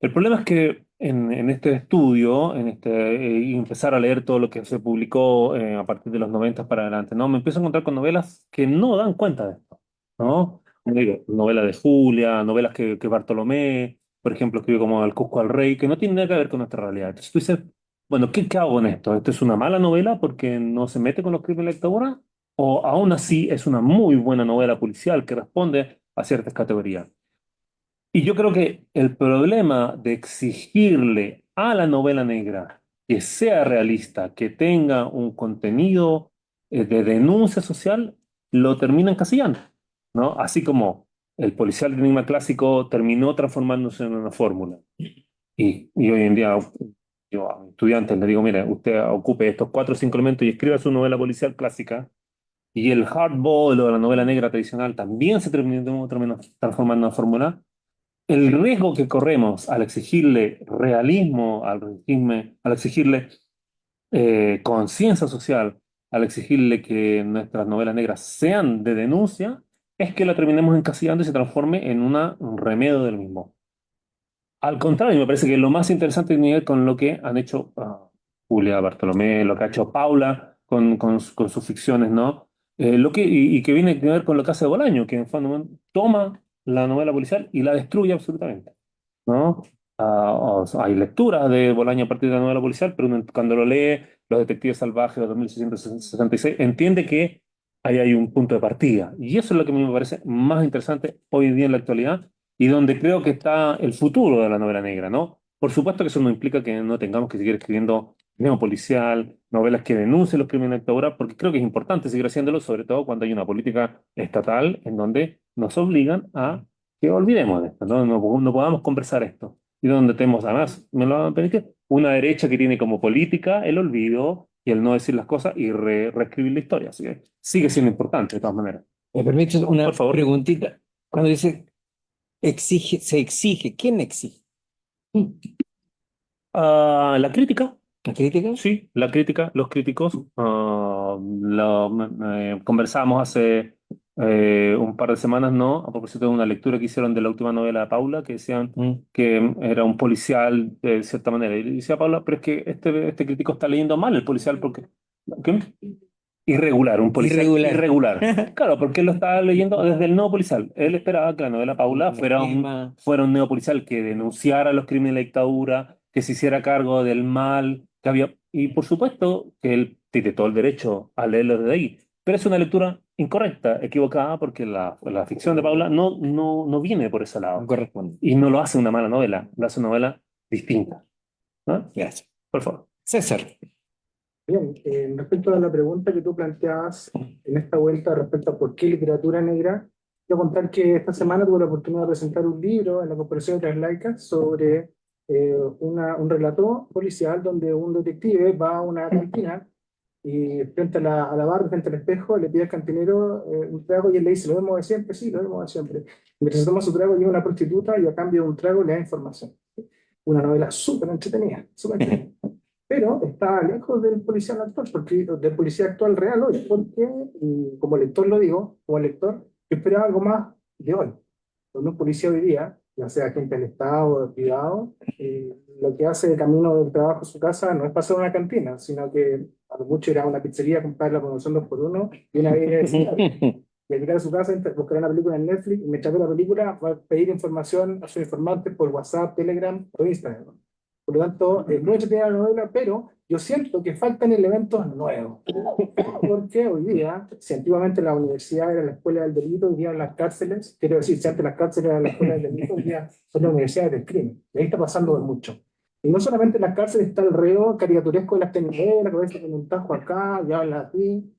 El problema es que en este estudio, y empezar a leer todo lo que se publicó a partir de los 90 para adelante, ¿no? Me empiezo a encontrar con novelas que no dan cuenta de esto, ¿no? Como digo, novelas de Julia, novelas que Bartolomé, por ejemplo, escribe como El Cusco al Rey, que no tienen nada que ver con nuestra realidad. Entonces tú dices, bueno, ¿qué hago con esto? ¿Esto es una mala novela porque no se mete con los crímenes de la dictadura? ¿O aún así es una muy buena novela policial que responde a ciertas categorías? Y yo creo que el problema de exigirle a la novela negra que sea realista, que tenga un contenido de denuncia social, lo termina encasillando, ¿no? Así como el policial de enigma clásico terminó transformándose en una fórmula. Y hoy en día yo a mis estudiantes les digo, mire, usted ocupe estos cuatro o cinco elementos y escriba su novela policial clásica. Y el hardball o la novela negra tradicional también se terminó transformando en una fórmula. el riesgo que corremos al exigirle realismo, al exigirle conciencia social, al exigirle que nuestras novelas negras sean de denuncia, es que la terminemos encasillando y se transforme en un remedio del mismo. Al contrario, me parece que lo más interesante tiene que ver con lo que han hecho Julia Bartolomé, lo que ha hecho Paula con sus ficciones, ¿no? Y que viene a ver con lo que hace Bolaño, que en fondo toma la novela policial y la destruye absolutamente, ¿no? Hay lecturas de Bolaño a partir de la novela policial, pero uno, cuando lo lee, Los Detectives Salvajes de 2666, entiende que ahí hay un punto de partida. Y eso es lo que a mí me parece más interesante hoy en día en la actualidad y donde creo que está el futuro de la novela negra, ¿no? Por supuesto que eso no implica que no tengamos que seguir escribiendo neopolicial, novelas que denuncien los crímenes de dictadura, porque creo que es importante seguir haciéndolo, sobre todo cuando hay una política estatal en donde nos obligan a que olvidemos de esto, ¿no? No podamos conversar esto. Y donde tenemos, además, me lo van a permitir, una derecha que tiene como política el olvido y el no decir las cosas y reescribir la historia. Así que sigue siendo importante, de todas maneras. ¿Me permites una Por favor. preguntita? Cuando dice exige, se exige, ¿quién exige? La crítica, ¿La crítica? sí, la crítica, los críticos. Conversamos hace un par de semanas, ¿no? A propósito de una lectura que hicieron de la última novela de Paula, que decían que era un policial de cierta manera. Y decía Paula, pero es que este crítico está leyendo mal el policial porque... ¿Qué? Irregular, un policial Irregular. irregular. Claro, porque él lo estaba leyendo desde el neopolicial. Él esperaba que la novela Paula fuera un neopolicial que denunciara los crímenes de la dictadura, que se hiciera cargo del mal que había. Y por supuesto que él tiene todo el derecho a leerlo desde ahí. Pero es una lectura incorrecta, equivocada, porque la ficción de Paula no viene por ese No lado. corresponde. Y no lo hace una mala novela, lo hace una novela distinta. ¿No? Gracias. Por favor. César. Bien, respecto a la pregunta que tú planteabas en esta vuelta respecto a por qué literatura negra, quiero contar que esta semana tuve la oportunidad de presentar un libro en la Corporación de Letras Laicas sobre un relato policial donde un detective va a una cantina y frente a la barra, frente al espejo, le pide al cantinero un trago y él le dice, ¿lo vemos de siempre? Sí, lo vemos de siempre. Mientras se toma su trago, llega una prostituta y a cambio de un trago le da información. Una novela súper entretenida, súper entretenida. Pero está lejos del policía actual, porque, del policía actual real hoy, porque, y como lector lo digo, como lector, yo esperaba algo más de hoy. Cuando un policía hoy día, ya sea agente del Estado o privado, lo que hace de camino del trabajo a su casa no es pasar a una cantina, sino que a lo mucho ir a una pizzería a comprar la promoción 2x1 y una bebida de cigarro. Y al llegar a su casa, buscará una película en Netflix y mientras ve la película va a pedir información a sus informantes por WhatsApp, Telegram o Instagram. Por lo tanto, es muy entretenida la novela, pero yo siento que faltan elementos nuevos. Porque hoy día, si antiguamente la universidad era la escuela del delito, hoy día en las cárceles, quiero decir, si antes las cárceles eran la escuela del delito, hoy día son las universidades del crimen. Y ahí está pasando mucho. Y no solamente en las cárceles está el reo caricaturesco de las telenovelas, que a veces con un tajo acá, ya habla así.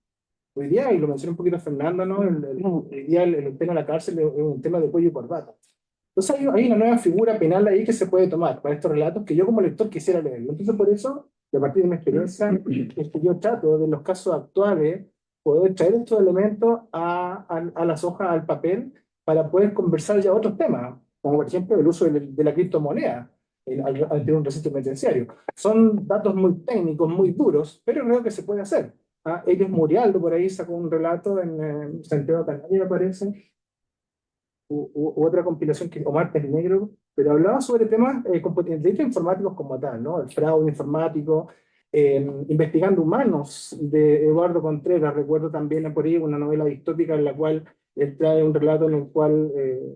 Hoy día, y lo mencionó un poquito Fernando, ¿no? Hoy día el tema de la cárcel es un tema de cuello y corbata. Entonces hay una nueva figura penal ahí que se puede tomar para estos relatos que yo como lector quisiera leer. Entonces por eso, y a partir de mi experiencia, es que yo trato de los casos actuales poder traer estos elementos a las hojas, al papel, para poder conversar ya otros temas, como por ejemplo el uso de la criptomoneda al tener un recinto penitenciario. Son datos muy técnicos, muy duros, pero creo que se puede hacer. Ellos Murialdo por ahí sacó un relato en Santiago Canales, me parece, u otra compilación que o Martes Negro, pero hablaba sobre temas de delitos informáticos como tal, ¿no? El fraude informático, investigando humanos de Eduardo Contreras. Recuerdo también por ahí una novela distópica en la cual él trae un relato en el cual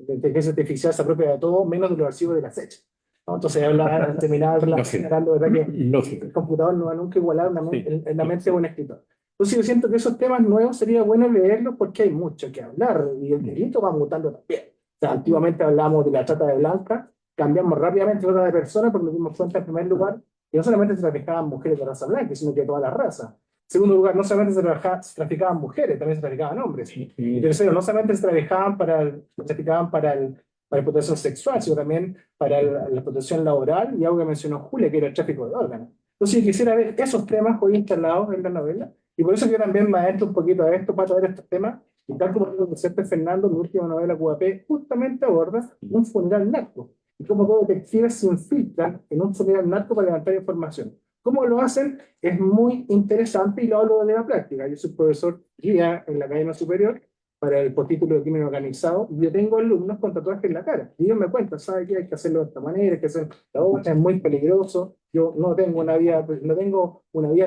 la inteligencia artificial se apropia de todo menos de los archivos de la SECH, ¿no? Entonces hablaba, terminaba hablando de verdad que el computador no va nunca a igualar en la mente de un escritor. Entonces yo siento que esos temas nuevos sería bueno leerlos porque hay mucho que hablar y el delito va mutando también. O sea, antiguamente hablábamos de la trata de blancas, cambiamos rápidamente a trata de personas porque nos dimos cuenta en primer lugar que no solamente se traficaban mujeres de raza blanca, sino que de toda la raza. En segundo lugar, no solamente se traficaban mujeres, también se traficaban hombres. Y tercero, no solamente se traficaban para la explotación sexual, sino también para la explotación laboral y algo que mencionó Julia, que era el tráfico de órganos. Entonces yo quisiera ver esos temas hoy instalados en la novela. Y por eso yo también me adentro un poquito a esto para traer estos temas Y tal como lo decía Fernando, mi última novela QAP justamente aborda un funeral narco y cómo dos detectives se infiltran en un funeral narco para levantar información. ¿Cómo lo hacen? Es muy interesante y lo hablo de la práctica. Yo soy profesor guía en la Academia Superior para el postítulo de crimen organizado y yo tengo alumnos con tatuajes en la cara. Y ellos me cuentan, ¿sabe qué? Hay que hacerlo de esta manera, hay que hacerlo de esta otra, es muy peligroso. Yo no tengo una vida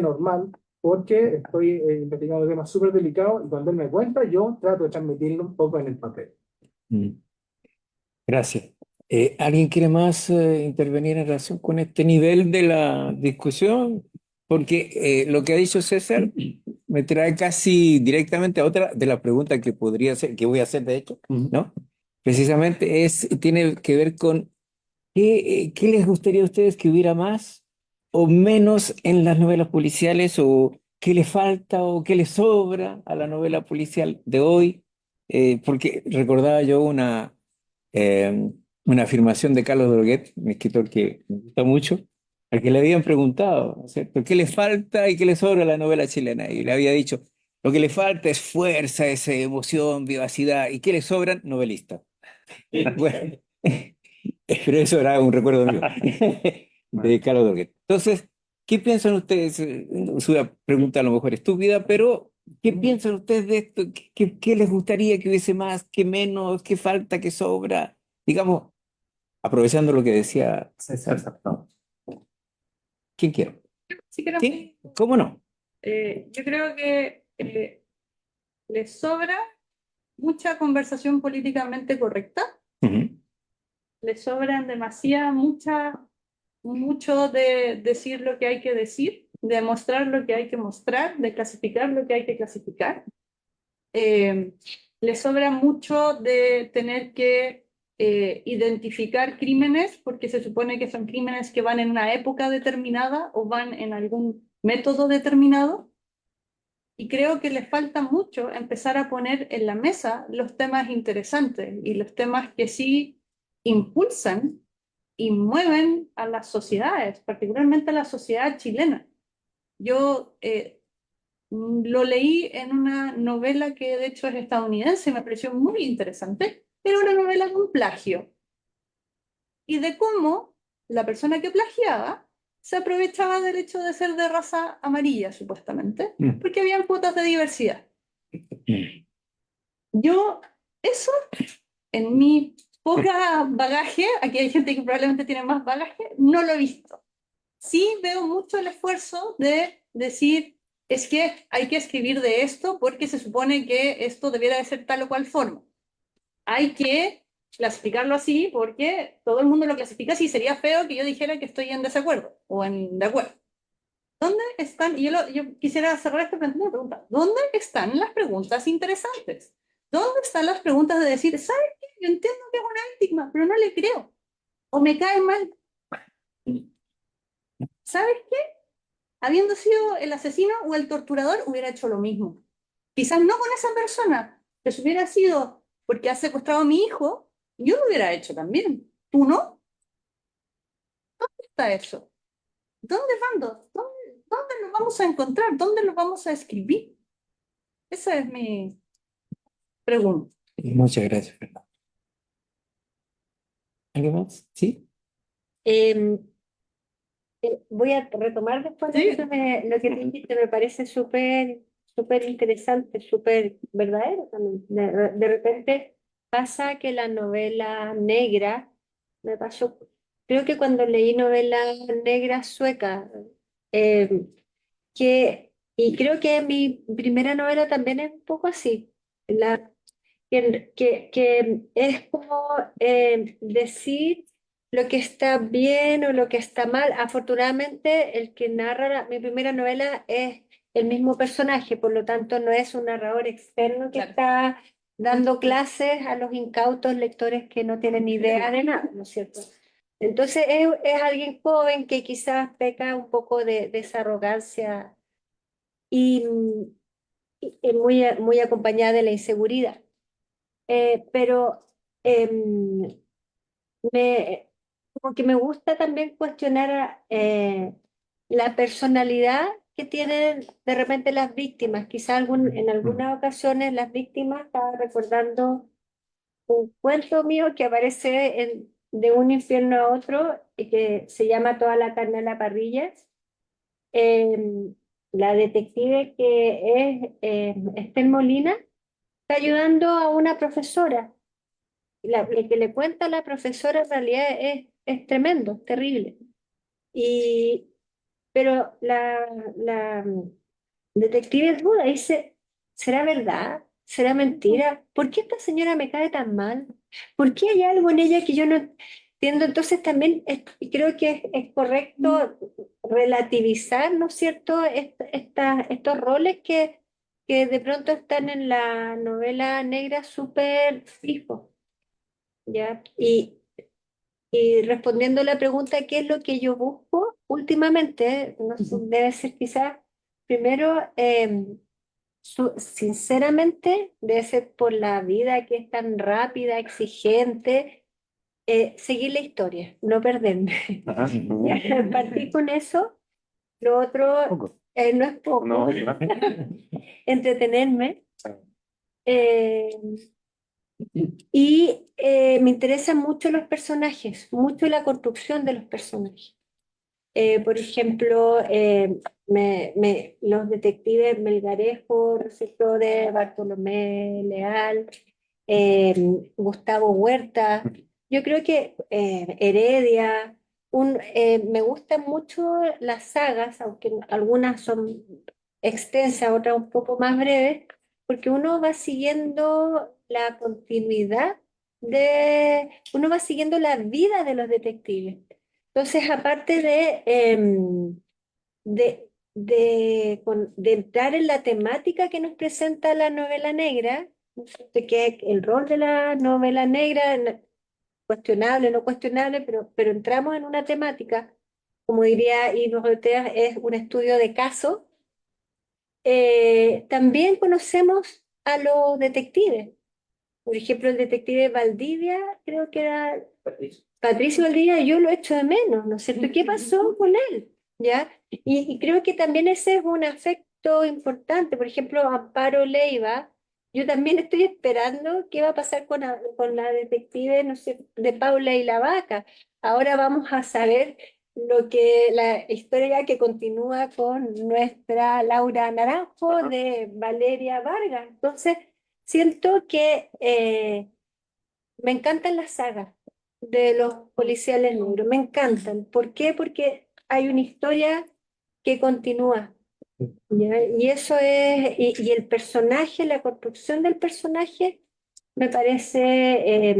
normal porque estoy investigando temas súper delicados y cuando él me cuenta, yo trato de transmitirlo un poco en el papel. Mm. Gracias. ¿Alguien quiere más intervenir en relación con este nivel de la discusión? Porque lo que ha dicho César me trae casi directamente a otra de las preguntas que podría hacer, que voy a hacer de hecho, ¿no? Precisamente tiene que ver con qué les gustaría a ustedes que hubiera más o menos en las novelas policiales, o qué le falta o qué le sobra a la novela policial de hoy. Porque recordaba yo eh, una afirmación de Carlos Droguet, un escritor que me gusta mucho, al que le habían preguntado, ¿no es cierto?, qué le falta y qué le sobra a la novela chilena. Y le había dicho, lo que le falta es fuerza, es emoción, vivacidad, y qué le sobran novelistas. Bueno, pero eso era un recuerdo mío de Carlos Droguet. Entonces, ¿qué piensan ustedes? Es una pregunta a lo mejor estúpida, pero ¿qué piensan ustedes de esto? ¿Qué les gustaría que hubiese más, qué menos, qué falta, qué sobra? Digamos, aprovechando lo que decía César, ¿no? ¿Quién quiere? Sí, creo, ¿Sí? ¿Cómo no? yo creo que les sobra mucha conversación políticamente correcta, Ujú. les sobran mucho de decir lo que hay que decir, de mostrar lo que hay que mostrar, de clasificar lo que hay que clasificar. Eh, Les sobra mucho de tener que identificar crímenes, porque se supone que son crímenes que van en una época determinada o van en algún método determinado. Y creo que les falta mucho empezar a poner en la mesa los temas interesantes y los temas que sí impulsan y mueven a las sociedades, particularmente a la sociedad chilena. Yo lo leí en una novela que de hecho es estadounidense, me pareció muy interesante. Era una novela de un plagio y de cómo la persona que plagiaba se aprovechaba del hecho de ser de raza amarilla, supuestamente, porque habían cuotas de diversidad. Yo, eso, en mi poca bagaje, aquí hay gente que probablemente tiene más bagaje, no lo he visto. Sí veo mucho el esfuerzo de decir, es que hay que escribir de esto porque se supone que esto debiera de ser tal o cual forma. Hay que clasificarlo así porque todo el mundo lo clasifica así. Sería feo que yo dijera que estoy en desacuerdo o en de acuerdo. ¿Dónde están? Y yo quisiera cerrar esta pregunta. ¿Dónde están las preguntas interesantes? ¿Dónde están las preguntas de decir, ¿sabes qué? Yo entiendo que es una víctima, pero no le creo. O me cae mal. ¿Sabes qué? Habiendo sido el asesino o el torturador, hubiera hecho lo mismo. Quizás no con esa persona, pero si hubiera sido porque ha secuestrado a mi hijo, yo lo hubiera hecho también. ¿Tú no? ¿Dónde está eso? ¿Dónde mando? ¿Dónde lo vamos a encontrar? ¿Dónde lo vamos a escribir? Esa es mi pregunta. Muchas gracias, Fernando. ¿Alguien más? ¿Sí? Em, Voy a retomar después Sí. lo que te dijiste, me parece súper interesante, súper verdadero también. De repente pasa que la novela negra, me pasó, creo que cuando leí novela negra sueca, eh, y creo que mi primera novela también es un poco así, que es como decir lo que está bien o lo que está mal. Afortunadamente, el que narra mi primera novela es el mismo personaje, por lo tanto no es un narrador externo que Claro. está dando clases a los incautos lectores que no tienen ni idea de nada, ¿no es cierto? Entonces es alguien joven que quizás peca un poco de esa arrogancia y, y muy acompañada de la inseguridad. Pero em, como que me gusta también cuestionar la personalidad que tienen de repente las víctimas. Quizá en algunas ocasiones las víctimas, estaba recordando un cuento mío que aparece de un infierno a otro, y que se llama Toda la carne a la parrilla. Eh, la detective que es Estel Molina está ayudando a una profesora. Lo que le cuenta a la profesora en realidad es tremendo, terrible. Y, pero la detective duda, dice, ¿será verdad? ¿Será mentira? ¿Por qué esta señora me cae tan mal? ¿Por qué hay algo en ella que yo no entiendo? Entonces también creo que es correcto relativizar, ¿no es cierto?, estos roles que de pronto están en la novela negra súper fijos, ¿ya? Y respondiendo a la pregunta, ¿qué es lo que yo busco últimamente? No sé, debe ser quizás, primero, sinceramente, debe ser por la vida que es tan rápida, exigente, seguir la historia, no perderme. Ajá. Ya, partí con eso. Lo otro, Poco. no es poco, No, entretenerme. Eh, y me interesan mucho los personajes, mucho la construcción de los personajes. Por ejemplo, los detectives Melgarejo, ¿no es cierto?, de Bartolomé Leal, eh, Gustavo Huerta. Yo creo que Heredia, me gustan mucho las sagas, aunque algunas son extensas, otras un poco más breves, porque uno va siguiendo la continuidad uno va siguiendo la vida de los detectives. Entonces, aparte de entrar en la temática que nos presenta la novela negra, ¿no es cierto?, que el rol de la novela negra, cuestionable, no cuestionable, pero entramos en una temática, como diría Inés Ortega, es un estudio de caso. También conocemos a los detectives. Por ejemplo, el detective Valdivia, creo que era Patricio Valdivia, yo lo echo de menos, ¿no es cierto? ¿Qué pasó con él? ¿Ya? Y creo que también ese es un afecto importante. Por ejemplo, Amparo Leiva, yo también estoy esperando qué va a pasar con la detective, no sé, de Paula y la Vaca. Ahora vamos a saber la historia que continúa con nuestra Laura Naranjo de Valeria Vargas. Entonces, siento que me encantan las sagas de los policiales negros, me encantan. ¿Por qué? Porque hay una historia que continúa, ¿ya? Y eso y el personaje, la construcción del personaje, me parece,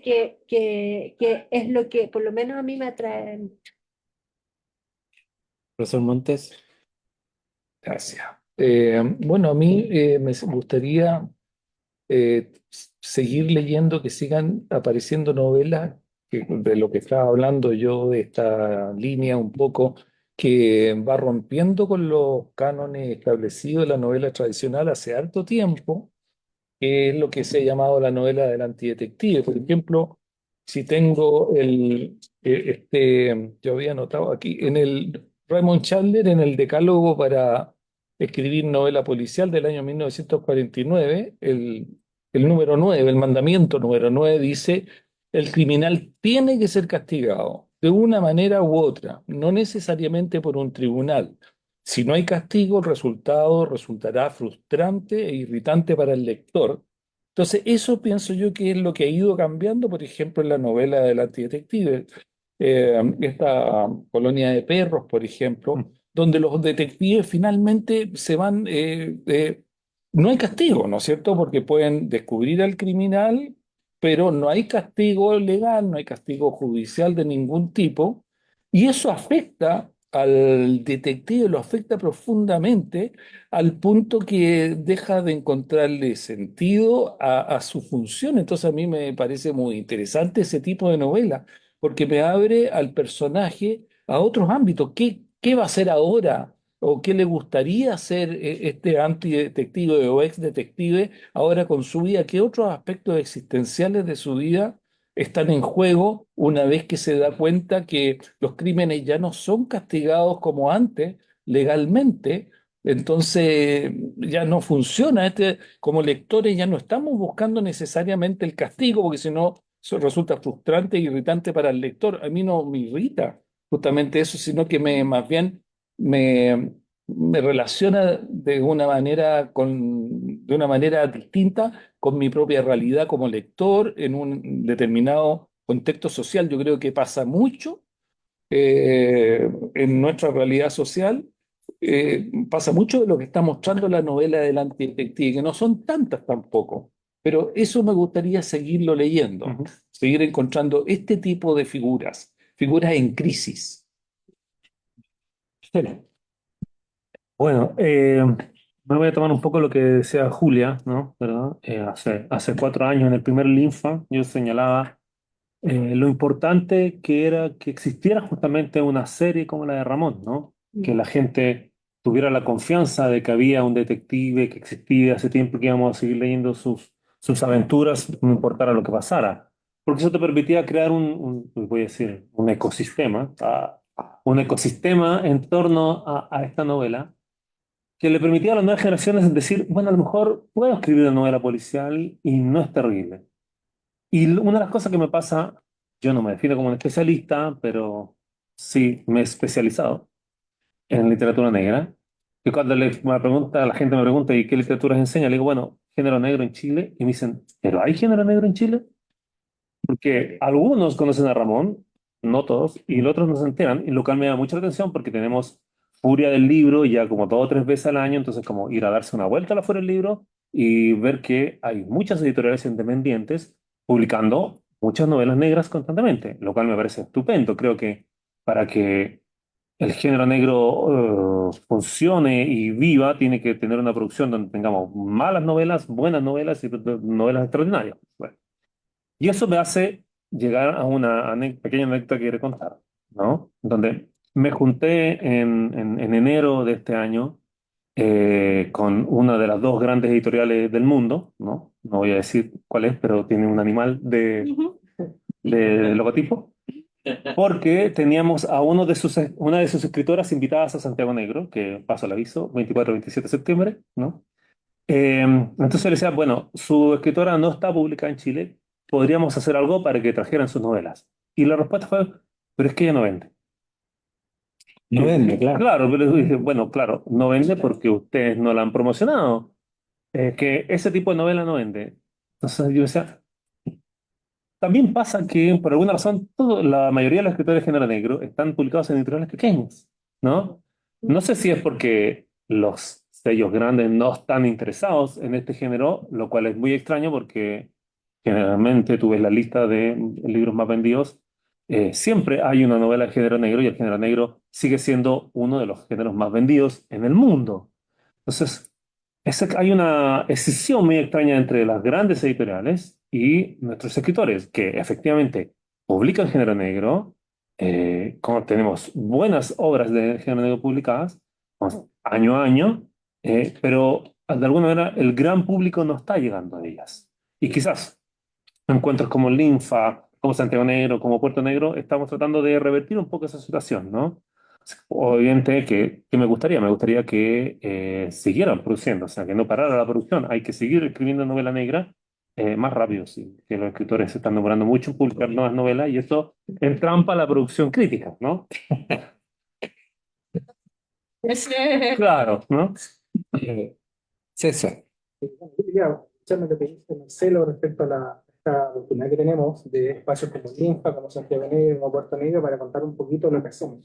que es lo que por lo menos a mí me atrae. Profesor Montes. Gracias. Bueno, a mí me gustaría seguir leyendo, que sigan apareciendo novelas, de lo que estaba hablando yo, de esta línea un poco que va rompiendo con los cánones establecidos de la novela tradicional hace harto tiempo, que es lo que se ha llamado la novela del antidetective. Por ejemplo, si tengo yo había anotado aquí, en el Raymond Chandler, en el Decálogo para escribir novela policial del año 1949, el número 9, el mandamiento número 9 dice, el criminal tiene que ser castigado de una manera u otra, no necesariamente por un tribunal. Si no hay castigo, el resultado resultará frustrante e irritante para el lector. Entonces, eso pienso yo que es lo que ha ido cambiando, por ejemplo, en la novela del antidetective. Esta colonia de perros, por ejemplo, donde los detectives finalmente se van, no hay castigo, ¿no es cierto? Porque pueden descubrir al criminal, pero no hay castigo legal, no hay castigo judicial de ningún tipo, y eso afecta al detective, lo afecta profundamente al punto que deja de encontrarle sentido a su función. Entonces a mí me parece muy interesante ese tipo de novela, porque me abre al personaje a otros ámbitos. ¿Qué va a hacer ahora? ¿O qué le gustaría hacer este antidetective o ex detective ahora con su vida? ¿Qué otros aspectos existenciales de su vida están en juego una vez que se da cuenta que los crímenes ya no son castigados como antes legalmente. Entonces ya no funciona. Como lectores ya no estamos buscando necesariamente el castigo, porque si no, eso resulta frustrante e irritante para el lector. A mí no me irrita justamente eso, sino que más bien me, me relaciona de una manera distinta con mi propia realidad como lector en un determinado contexto social. Yo creo que pasa mucho en nuestra realidad social. Pasa mucho de lo que está mostrando la novela del antidetective, que no son tantas tampoco, pero eso me gustaría seguirlo leyendo, Ujú. seguir encontrando este tipo de figuras, figuras en crisis. Bueno, Bueno, me voy a tomar un poco lo que decía Julia, ¿no? ¿Verdad? Hace 4 años en el primer Linfa yo señalaba lo importante que era que existiera justamente una serie como la de Ramón, ¿no? Que la gente tuviera la confianza de que había un detective que existía hace tiempo que íbamos a seguir leyendo sus aventuras, no importara lo que pasara. Porque eso te permitía crear voy a decir, un ecosistema en torno a esta novela que le permitía a las nuevas generaciones decir, bueno, a lo mejor puedo escribir una novela policial y no es terrible. Y una de las cosas que me pasa, yo no me defino como un especialista, pero sí me he especializado en literatura negra. Y cuando la gente me pregunta, ¿y qué literaturas enseña? Le digo, bueno, género negro en Chile. Y me dicen, ¿pero hay género negro en Chile? Porque algunos conocen a Ramón, no todos, y los otros no se enteran, y lo cual me da mucha atención porque tenemos Furia del Libro ya como 2 o 3 veces al año, entonces como ir a darse una vuelta a la Furia del Libro y ver que hay muchas editoriales independientes publicando muchas novelas negras constantemente, lo cual me parece estupendo. Creo que para que el género negro funcione y viva, tiene que tener una producción donde tengamos malas novelas, buenas novelas y novelas extraordinarias. Bueno, y eso me hace llegar a una pequeña anécdota que quiero contar, ¿no? Donde me junté en enero de este año con una de las dos grandes editoriales del mundo, ¿no? No voy a decir cuál es, pero tiene un animal Ujú. de logotipo, porque teníamos a una de sus escritoras invitadas a Santiago Negro, que paso el aviso, 24-27 de septiembre, ¿no? Entonces le decía, bueno, su escritora no está publicada en Chile, podríamos hacer algo para que trajeran sus novelas. Y la respuesta fue, pero es que ella no vende. No vende, claro. Claro, pero yo dije, bueno, claro, no vende porque ustedes no la han promocionado. Que ese tipo de novela no vende. Entonces yo decía, también pasa que por alguna razón la mayoría de los escritores de género negro están publicados en editoriales pequeñas, ¿no? No sé si es porque los sellos grandes no están interesados en este género, lo cual es muy extraño porque generalmente tú ves la lista de libros más vendidos, siempre hay una novela de género negro y el género negro sigue siendo uno de los géneros más vendidos en el mundo. Entonces, hay una escisión muy extraña entre las grandes editoriales y nuestros escritores, que efectivamente publican género negro, como tenemos buenas obras de género negro publicadas, año a año, pero de alguna manera el gran público no está llegando a ellas. Y quizás encuentros como Linfa, como Santiago Negro, como Puerto Negro, estamos tratando de revertir un poco esa situación, ¿no? Obviamente que me gustaría que siguieran produciendo, o sea, que no parara la producción, hay que seguir escribiendo novela negra más rápido, sí, que los escritores se están demorando mucho en publicar nuevas novelas y eso entrampa la producción crítica, ¿no? Claro, ¿no? Eh, César, Bueno, yo quería escucharme lo que dice Marcelo respecto a esta oportunidad que tenemos de espacios como Linfa, como Santiago Negro, como Puerto Negro, para contar un poquito lo que hacemos.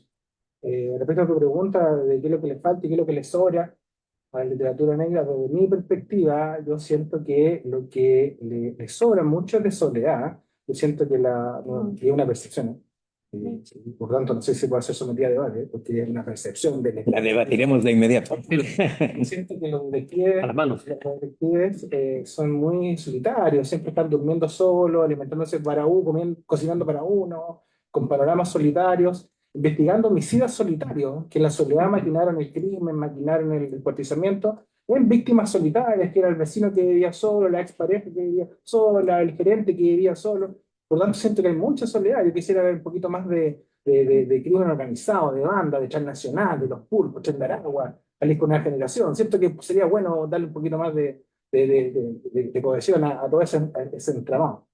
Respecto a tu pregunta de qué es lo que le falta y qué es lo que le sobra a la literatura negra, desde mi perspectiva, yo siento que lo que le sobra mucho es de soledad. Yo siento que, que es una percepción, ¿eh? Por tanto, no sé si puede ser sometida a debate, porque es una percepción de la debatiremos de inmediato. siento que A las manos. los detectives son muy solitarios, siempre están durmiendo solos, alimentándose para uno, cocinando para uno, con panoramas solitarios, investigando homicidios solitarios, que en la soledad maquinaron el crimen, maquinaron el descuartizamiento, en víctimas solitarias, que era el vecino que vivía solo, la expareja que vivía sola, el gerente que vivía solo. Por lo tanto, siento que hay mucha soledad. Yo quisiera ver un poquito más de crimen organizado, de banda, de transnacional, de los pulpos, Tren de Aragua, salir con una generación. Siento que sería bueno darle un poquito más de cohesión a todo ese entramado.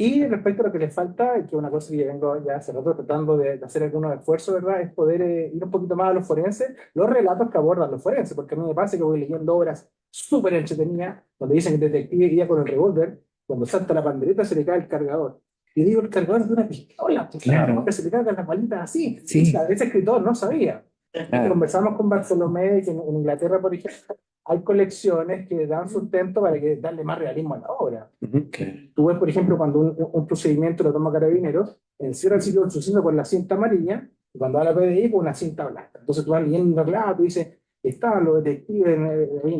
Y respecto a lo que le falta, que es una cosa que yo vengo ya hace rato tratando de hacer algunos esfuerzos, ¿verdad? Es poder ir un poquito más a los forenses, los relatos que abordan los forenses, porque a mí me pasa que voy leyendo obras súper entretenidas, donde dicen que el detective iría con el revólver, cuando salta la pandereta se le cae el cargador. Y digo, el cargador es de una pistola, pues, Claro. que se le cargan las balitas así. Sí. Ese escritor no sabía. Claro. Conversamos con Bartolomé, que en Inglaterra, por ejemplo, hay colecciones que dan sustento para darle más realismo a la obra. Tú ves, por ejemplo, cuando un procedimiento lo toma Carabineros, encierra el sitio del suceso con la cinta amarilla, y cuando va a la PDI con una cinta blanca. Entonces tú vas leyendo el relato y dices, estaban los detectives,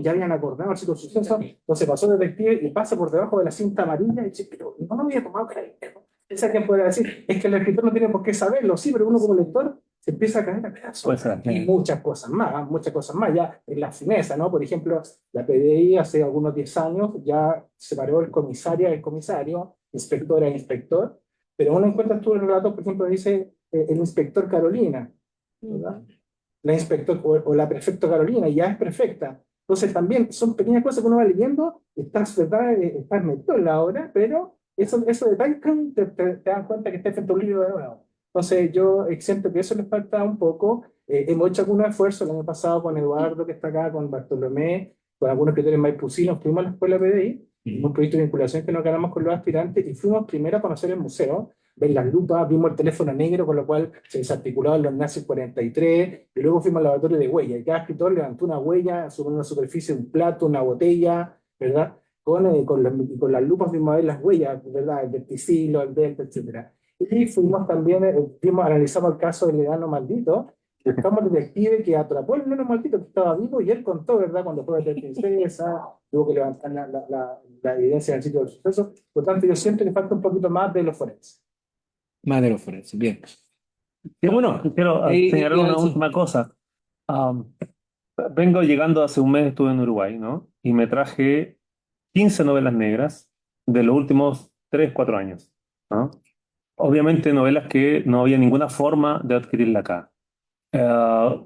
ya habían acordado el sitio del suceso, entonces pasó el detective y pasa por debajo de la cinta amarilla y dice, pero no lo había tomado Carabineros. Esa quien puede decir, es que el escritor no tiene por qué saberlo, sí, pero uno como lector se empieza a caer a pedazos. Puede ser. Y muchas cosas más, ya en la fineza, ¿no? Por ejemplo, la PDI hace algunos 10 años ya separó el comisario del comisario, inspector a inspector, pero uno encuentra tú el relato, por ejemplo, dice el inspector Carolina, ¿verdad? La inspector o la prefecto Carolina, y ya es prefecta. Entonces también son pequeñas cosas que uno va leyendo, estás, ¿verdad? Estás metido en la obra, pero eso detalles te dan cuenta que estás frente a un libro de nuevo. Entonces yo siento que eso les falta un poco. Hemos hecho algunos esfuerzos el año pasado con Eduardo, que está acá, con Bartolomé, con algunos escritores maipucinos, fuimos a la escuela PDI, un proyecto de vinculación que nos ganamos con los aspirantes, y fuimos primero a conocer el museo, ver las lupas, vimos el teléfono negro, con lo cual se desarticulaban los nazis 43, y luego fuimos al laboratorio de huella, y cada escritor levantó una huella sobre una superficie, un plato, una botella, ¿verdad? Con las lupas vimos a ver las huellas, ¿verdad? El verticilo, el delta, etcétera. Y fuimos también, analizamos el caso del enano maldito, buscamos el detective que atrapó al enano maldito que estaba vivo, y él contó, ¿verdad? Cuando fue a la princesa, tuvo que levantar la evidencia en el sitio del suceso. Por tanto, yo siento que falta un poquito más de los forenses. Más de los forenses, bien. Quiero señalar una última cosa. Um, Vengo llegando hace un mes, estuve en Uruguay, ¿no? Y me traje 15 novelas negras de los últimos 3 4 años, ¿no? Obviamente novelas que no había ninguna forma de adquirirla acá.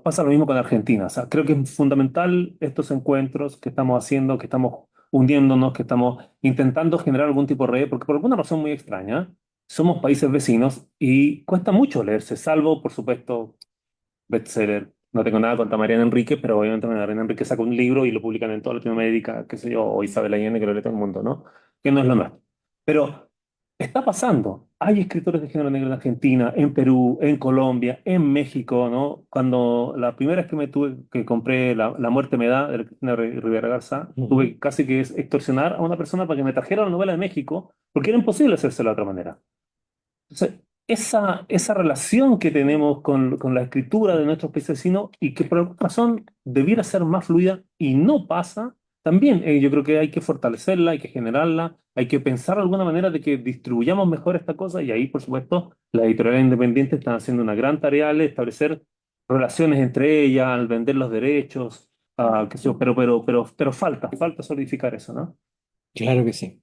Pasa lo mismo con Argentina. O sea, creo que es fundamental estos encuentros que estamos haciendo, que estamos hundiéndonos, que estamos intentando generar algún tipo de red, porque por alguna razón muy extraña, somos países vecinos y cuesta mucho leerse, salvo, por supuesto, bestseller. No tengo nada contra Mariana Enríquez, pero obviamente Mariana Enríquez saca un libro y lo publican en toda Latinoamérica, qué sé yo, o Isabel Allende, que lo lee todo el mundo, ¿no? Que no es lo nuestro. Pero está pasando. Hay escritores de género negro en Argentina, en Perú, en Colombia, en México, ¿no? Cuando la primera vez que me tuve, que compré La muerte me da, de Cristina Rivera Garza, tuve casi que extorsionar a una persona para que me trajera la novela de México, porque era imposible hacerse de la otra manera. Entonces, esa relación que tenemos con la escritura de nuestros países vecinos y que por alguna razón debiera ser más fluida y no pasa, también yo creo que hay que fortalecerla, hay que generarla, hay que pensar de alguna manera de que distribuyamos mejor esta cosa y ahí, por supuesto, las editoriales independientes están haciendo una gran tarea al establecer relaciones entre ellas, al vender los derechos, qué sé yo, pero falta solidificar eso, ¿no? Claro que sí,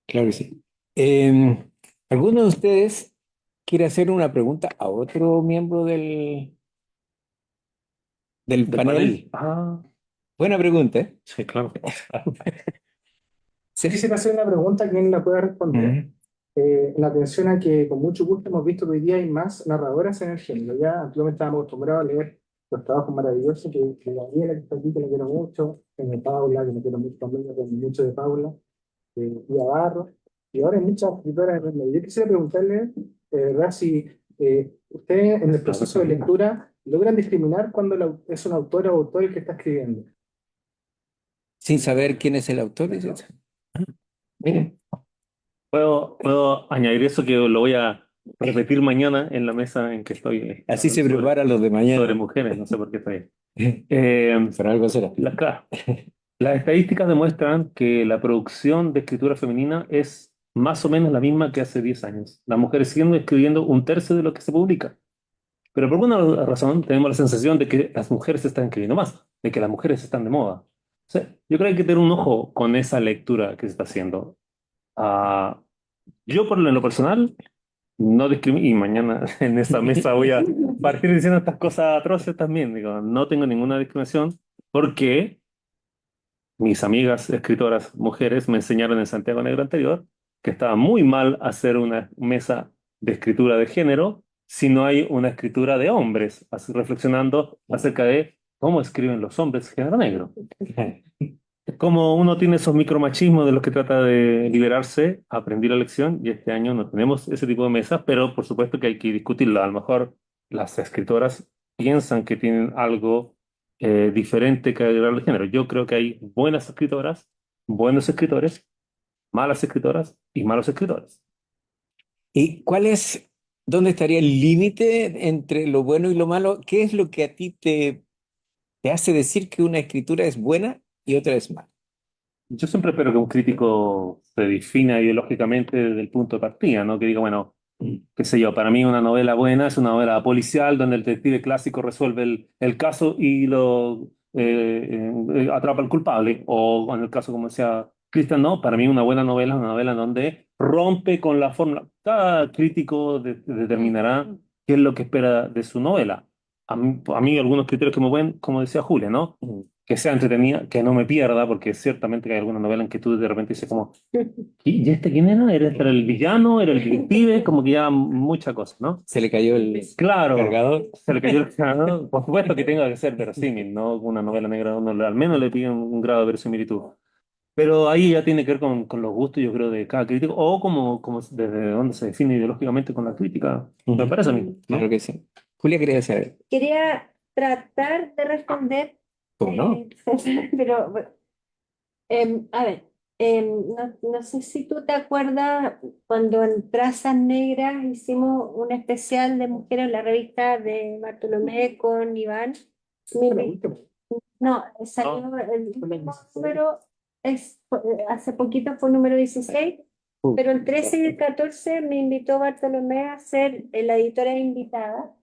claro que sí. ¿Alguno de ustedes quiere hacer una pregunta a otro miembro del panel? Buena pregunta, ¿eh? Sí, claro. Si quisiera hacer una pregunta, ¿quién la puede responder? En atención a que con mucho gusto hemos visto que hoy día hay más narradoras en el género. Ya antiguamente estábamos acostumbrados a leer los trabajos maravillosos que Daniela, que está aquí, que le quiero mucho, de Paula, que me quiero mucho también, que mucho de Paula, y a Barro, y ahora hay muchas escritoras en el medio. Yo quisiera preguntarle, ¿verdad? Si ustedes en el proceso de lectura logran discriminar cuando es un autor o autor el que está escribiendo. Sin saber quién es el autor, dice. Miren, Puedo añadir eso que lo voy a repetir mañana en la mesa en que estoy. así se preparan los de mañana. Sobre mujeres, no sé por qué estoy ahí. Pero algo será. Claro, las estadísticas demuestran que la producción de escritura femenina es más o menos la misma que hace 10 años. Las mujeres siguen escribiendo un tercio de lo que se publica. Pero por alguna razón tenemos la sensación de que las mujeres están escribiendo más, de que las mujeres están de moda. O sea, yo creo que hay que tener un ojo con esa lectura que se está haciendo. Yo por lo personal no discrimino, y mañana en esa mesa voy a partir diciendo estas cosas atroces también. Digo, no tengo ninguna discriminación porque mis amigas escritoras mujeres me enseñaron en Santiago Negro anterior que estaba muy mal hacer una mesa de escritura de género si no hay una escritura de hombres, así reflexionando acerca de cómo escriben los hombres género negro. Como uno tiene esos micromachismos de los que trata de liberarse, aprendí la lección y este año no tenemos ese tipo de mesas, pero por supuesto que hay que discutirlo. A lo mejor las escritoras piensan que tienen algo diferente que agregar al género. Yo creo que hay buenas escritoras, buenos escritores, malas escritoras y malos escritores. ¿Y dónde estaría el límite entre lo bueno y lo malo? ¿Qué es lo que a ti te hace decir que una escritura es buena y otra es mala? Yo siempre espero que un crítico se defina ideológicamente desde el punto de partida, ¿no? Que diga, bueno, qué sé yo, para mí una novela buena es una novela policial donde el detective clásico resuelve el caso y lo atrapa al culpable. O en el caso, como decía Cristian, no, para mí una buena novela es una novela donde rompe con la fórmula. Cada crítico determinará qué es lo que espera de su novela. A mí algunos criterios que me ven, como decía Julia, ¿no? Que sea entretenida, que no me pierda, porque ciertamente que hay alguna novela en que tú de repente dices como, ¿y este quién era? ¿Era el villano? ¿Era el detective? Como que ya mucha cosa, ¿no? ¿Se le cayó el Claro, cargador? se le cayó el cargador. Por supuesto que tenga que ser verosímil, ¿no? Una novela negra uno al menos le pide un grado de verosimilitud. Pero ahí ya tiene que ver con los gustos, yo creo, de cada crítico, o como desde dónde se define ideológicamente con la crítica. Me parece a mí, ¿no? Claro que sí. Julia quería saber. Quería tratar de responder, ¿Cómo no? pero a ver, no sé si tú te acuerdas cuando en Trazas Negras hicimos un especial de mujeres en la revista de Bartolomé con Iván. No, salió el último número, hace poquito fue el número 16, pero el 13 y el 14 me invitó Bartolomé a ser la editora invitada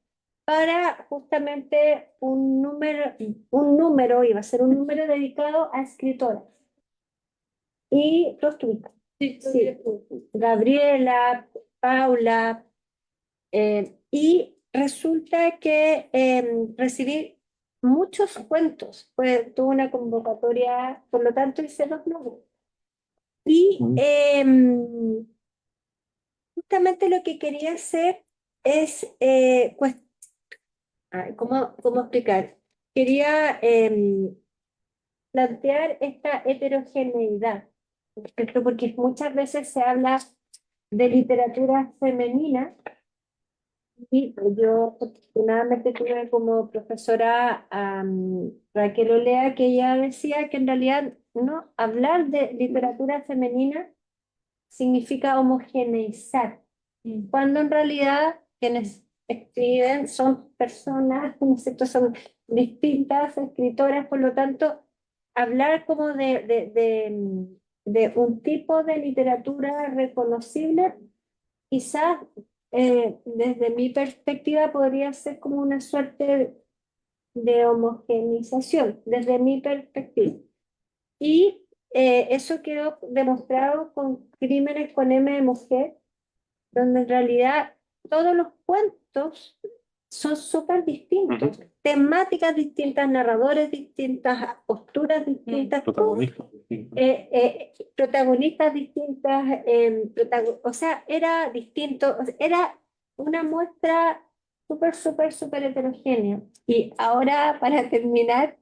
para justamente iba a ser un número dedicado a escritoras. Y tú estuviste. Sí, Gabriela, Paula, y resulta que recibí muchos cuentos, pues tuve una convocatoria, por lo tanto hice dos números. Y justamente lo que quería hacer es, pues, ¿cómo explicar? Quería plantear esta heterogeneidad, ¿cierto? Porque muchas veces se habla de literatura femenina. Y yo afortunadamente tuve como profesora a Raquel Olea, que ella decía que en realidad no hablar de literatura femenina significa homogeneizar, cuando en realidad quienes escriben son personas, ¿no es cierto? Son distintas escritoras, por lo tanto, hablar como de un tipo de literatura reconocible, quizás desde mi perspectiva podría ser como una suerte de homogeneización, desde mi perspectiva. Y eso quedó demostrado con Crímenes con M de Mujer, donde en realidad todos los cuentos son súper distintos, temáticas distintas, narradores distintas, posturas distintas, Protagonista. protagonistas distintas, o sea, era distinto, o sea, era una muestra súper, súper, súper heterogénea. Y ahora, para terminar,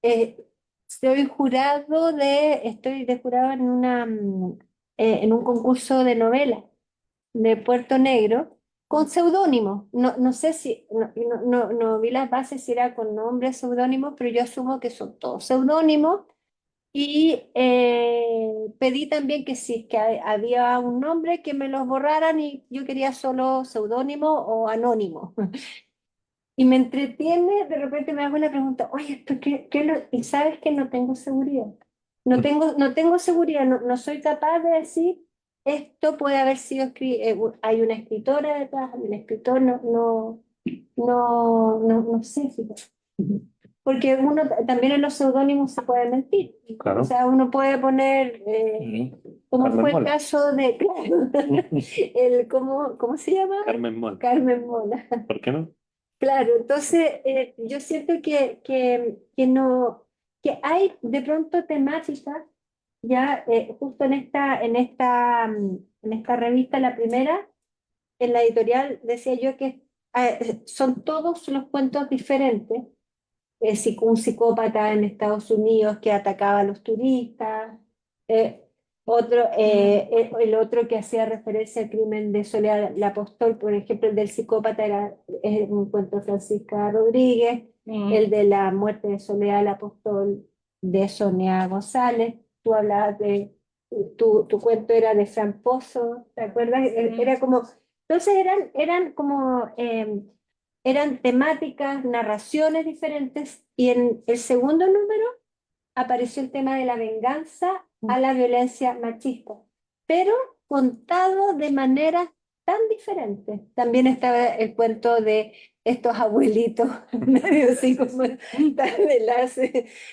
eh, estoy de jurado en un concurso de novela de Puerto Negro con seudónimo. No sé si, no vi las bases si era con nombres seudónimos, pero yo asumo que son todos seudónimos. Y pedí también que si es que había un nombre que me los borraran y yo quería solo seudónimo o anónimo. Y me entretiene, de repente me hago la pregunta, oye, ¿esto y sabes que no tengo seguridad. No tengo seguridad, no soy capaz de decir, esto puede haber sido hay una escritora detrás, hay un escritor, no sé. Fíjate. Porque uno también en los seudónimos se puede mentir. Claro. O sea, uno puede poner como Carmen fue el Mola. caso de, claro, ¿cómo se llama? Carmen Mola. Carmen Mola. ¿Por qué no? Claro, entonces yo siento que no, que hay de pronto temáticas, ya justo en esta revista, la primera, en la editorial decía yo que son todos los cuentos diferentes. Un psicópata en Estados Unidos que atacaba a los turistas, eh, el otro que hacía referencia al crimen de Soledad la Apóstol, por ejemplo, el del psicópata es un cuento de Francisca Rodríguez, el de la muerte de Soledad la Apóstol de Sonia González. Tú hablabas tu cuento era de Fran Pozo, ¿te acuerdas? Era como, entonces eran como eran temáticas, narraciones diferentes, y en el segundo número apareció el tema de la venganza a la violencia machista, pero contado de maneras tan diferentes. También estaba el cuento de estos abuelitos, medio así como de la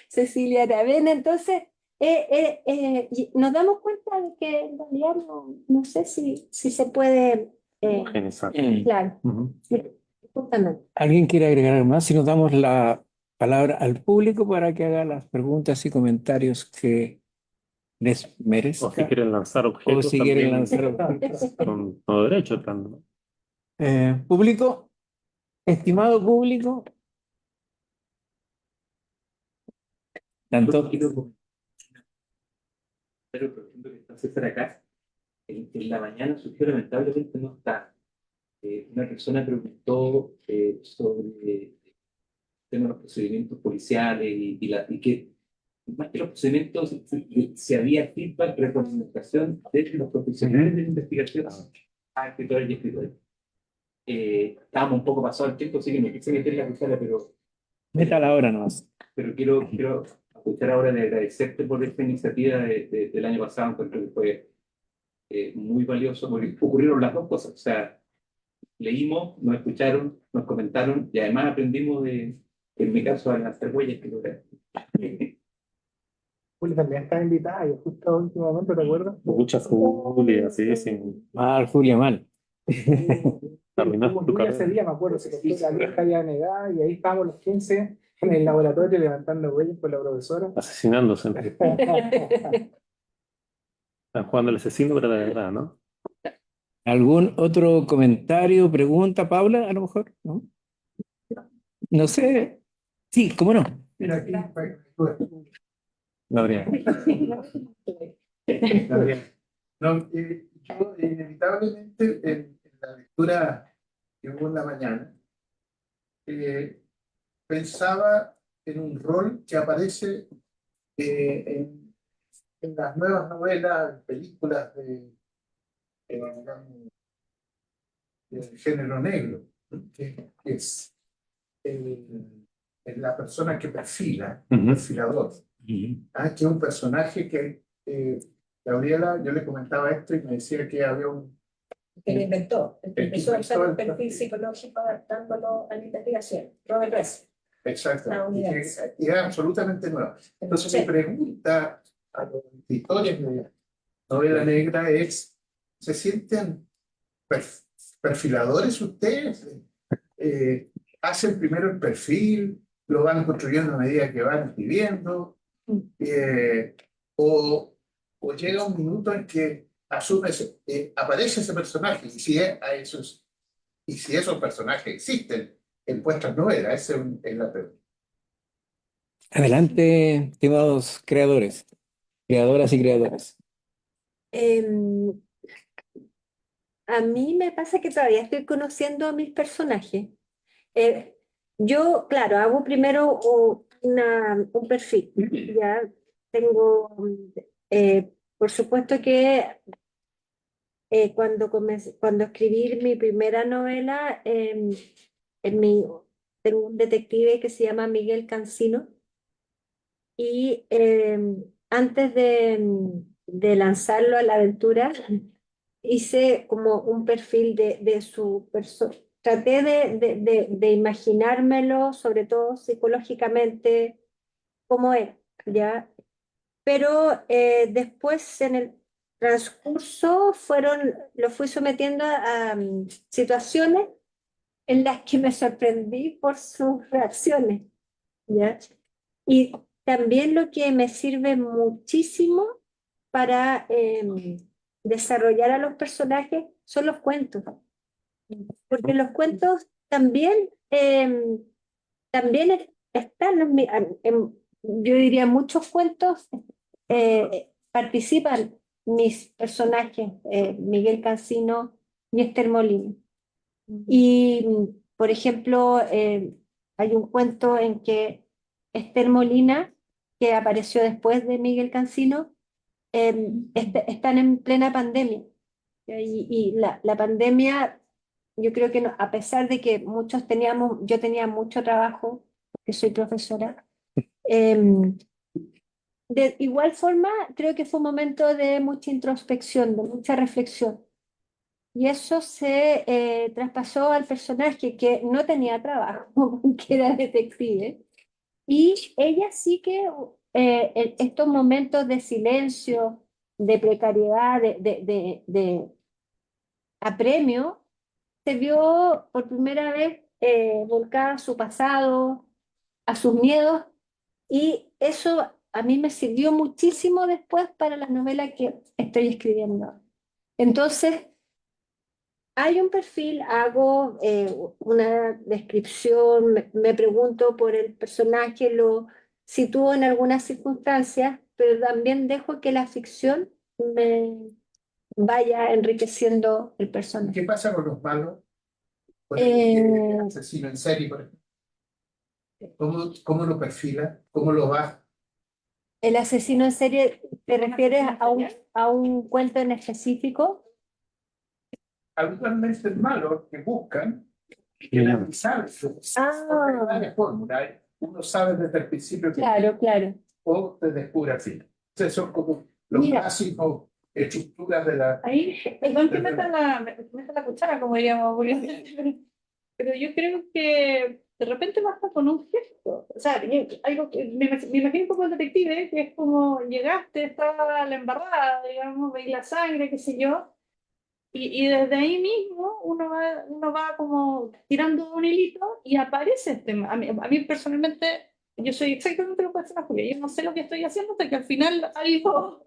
Cecilia Aravena. Entonces, y nos damos cuenta de que en realidad no sé si se puede, Homogeneizar. claro, Ujú. justamente. ¿Alguien quiere agregar algo más? Si nos damos la palabra al público para que haga las preguntas y comentarios que les O si merezca, quieren lanzar o objetos si quieren también lanzar. con todo derecho están, ¿no? Público, estimado público, tanto. Pero por ejemplo, que está César acá, en la mañana surgió lamentablemente no está. Una persona preguntó sobre el tema de los procedimientos policiales y que más que los procedimientos, si había feedback, retroalimentación de los profesionales de la investigación a escritores y escritores. Estábamos un poco pasados el tiempo, así que no quise meter la cuchara, pero meta la hora nomás. Pero quiero aprovechar ahora de agradecerte por esta iniciativa del año pasado, encuentro que fue muy valioso, porque ocurrieron las dos cosas. O sea, leímos, nos escucharon, nos comentaron y además aprendimos en mi caso, a lanzar huellas que logré. Juli también está invitada y justo últimamente, ¿te acuerdas? Muchas Julia, sí, sí. Mal, Julia, mal. Arruinaste tu Juli ese carrera. día, me acuerdo, se costó la vieja ya negada y ahí estábamos los 15 en el laboratorio levantando huellas con la profesora. Asesinándose. Están jugando el asesino, pero la verdad, ¿no? ¿Algún otro comentario, pregunta, Paula, a lo mejor? ¿No? No sé. Sí, ¿cómo no? Mira, aquí, Gabriel. Gabriel. No, yo inevitablemente en la lectura que hubo en la mañana, pensaba en un rol que aparece en las nuevas novelas, películas digamos, del género negro, ¿no? Que es la persona que perfila, el perfilador. Que es un personaje que Gabriela, yo le comentaba esto y me decía que había que lo inventó, el que El que empezó a usar el inventó el perfil psicológico adaptándolo a la investigación, Robert Ress. exacto, y Estadounidense. que era absolutamente nueva. Entonces mi Sí. pregunta a los escritores de novela negra es, ¿se sienten perfiladores ustedes? ¿Hacen primero el perfil, lo van construyendo a medida que van escribiendo? O, o llega un minuto en que aparece ese personaje y si esos personajes existen en vuestras novelas, esa es la pregunta. Adelante, estimados creadores, creadoras y creadores. Em, a mí me pasa que todavía estoy conociendo a mis personajes. Eh, yo, claro, hago primero un perfil. Ya tengo, por supuesto que cuando escribí mi primera novela, tengo un detective que se llama Miguel Cancino, y antes de lanzarlo a la aventura, hice como un perfil de su persona. Traté de imaginármelo, sobre todo psicológicamente, cómo era, ¿ya? Pero después, transcurso lo fui sometiendo a situaciones en las que me sorprendí por sus reacciones, ¿ya? Y también lo que me sirve muchísimo para desarrollar a los personajes son los cuentos, porque los cuentos también, también están, yo diría, muchos cuentos participan mis personajes, Miguel Cancino y Esther Molina. Y, por ejemplo, hay un cuento en que Esther Molina, que apareció después de Miguel Cancino, están en plena pandemia. Y la pandemia, yo creo que a pesar de que yo tenía mucho trabajo, porque soy profesora, de igual forma creo que fue un momento de mucha introspección, de mucha reflexión. Y eso se traspasó al personaje que no tenía trabajo, que era detective. Y ella sí que estos momentos de silencio, de precariedad, de apremio, se vio por primera vez volcada a su pasado, a sus miedos, y eso a mí me sirvió muchísimo después para la novela que estoy escribiendo. Entonces, hay un perfil, hago una descripción, me pregunto por el personaje, lo sitúo en algunas circunstancias, pero también dejo que la ficción me vaya enriqueciendo el personaje. ¿Qué pasa con los malos? Con Eh, el asesino en serie, por ejemplo. ¿Cómo lo perfila? ¿Cómo lo va? ¿El asesino en serie te refieres a un cuento en específico? Habitualmente el malo que buscan, que la sabe. Ah. Varias fórmulas. Uno sabe desde el principio que Claro, claro. o te descubre al final. Entonces son como los Mira. clásicos estructuras de la... Ahí, perdón que meta la cuchara, como diríamos vulgarmente, pero yo creo que de repente basta con un gesto. O sea, algo que me imagino un poco el detective, que es como llegaste, estaba la embarrada, digamos, veis la sangre, qué sé yo, y desde ahí mismo uno va como tirando un hilito y aparece este. A mí personalmente, yo soy exactamente lo que hace la Julia. Yo no sé lo que estoy haciendo hasta que al final algo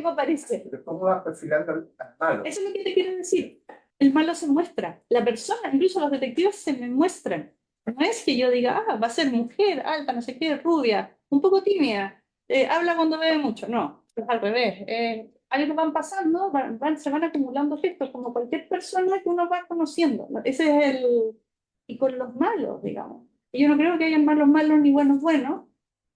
aparece. Pero ¿cómo vas perfilando al malo? Eso es lo que te quiero decir. El malo se muestra. La persona, incluso los detectives se me muestran. No es que yo diga, va a ser mujer, alta, no sé qué, rubia, un poco tímida, habla cuando bebe mucho. No, es al revés. Algo van pasando, se van acumulando gestos, como cualquier persona que uno va conociendo, ¿no? Ese es el... Y con los malos, digamos. Y yo no creo que hayan malos malos ni buenos buenos.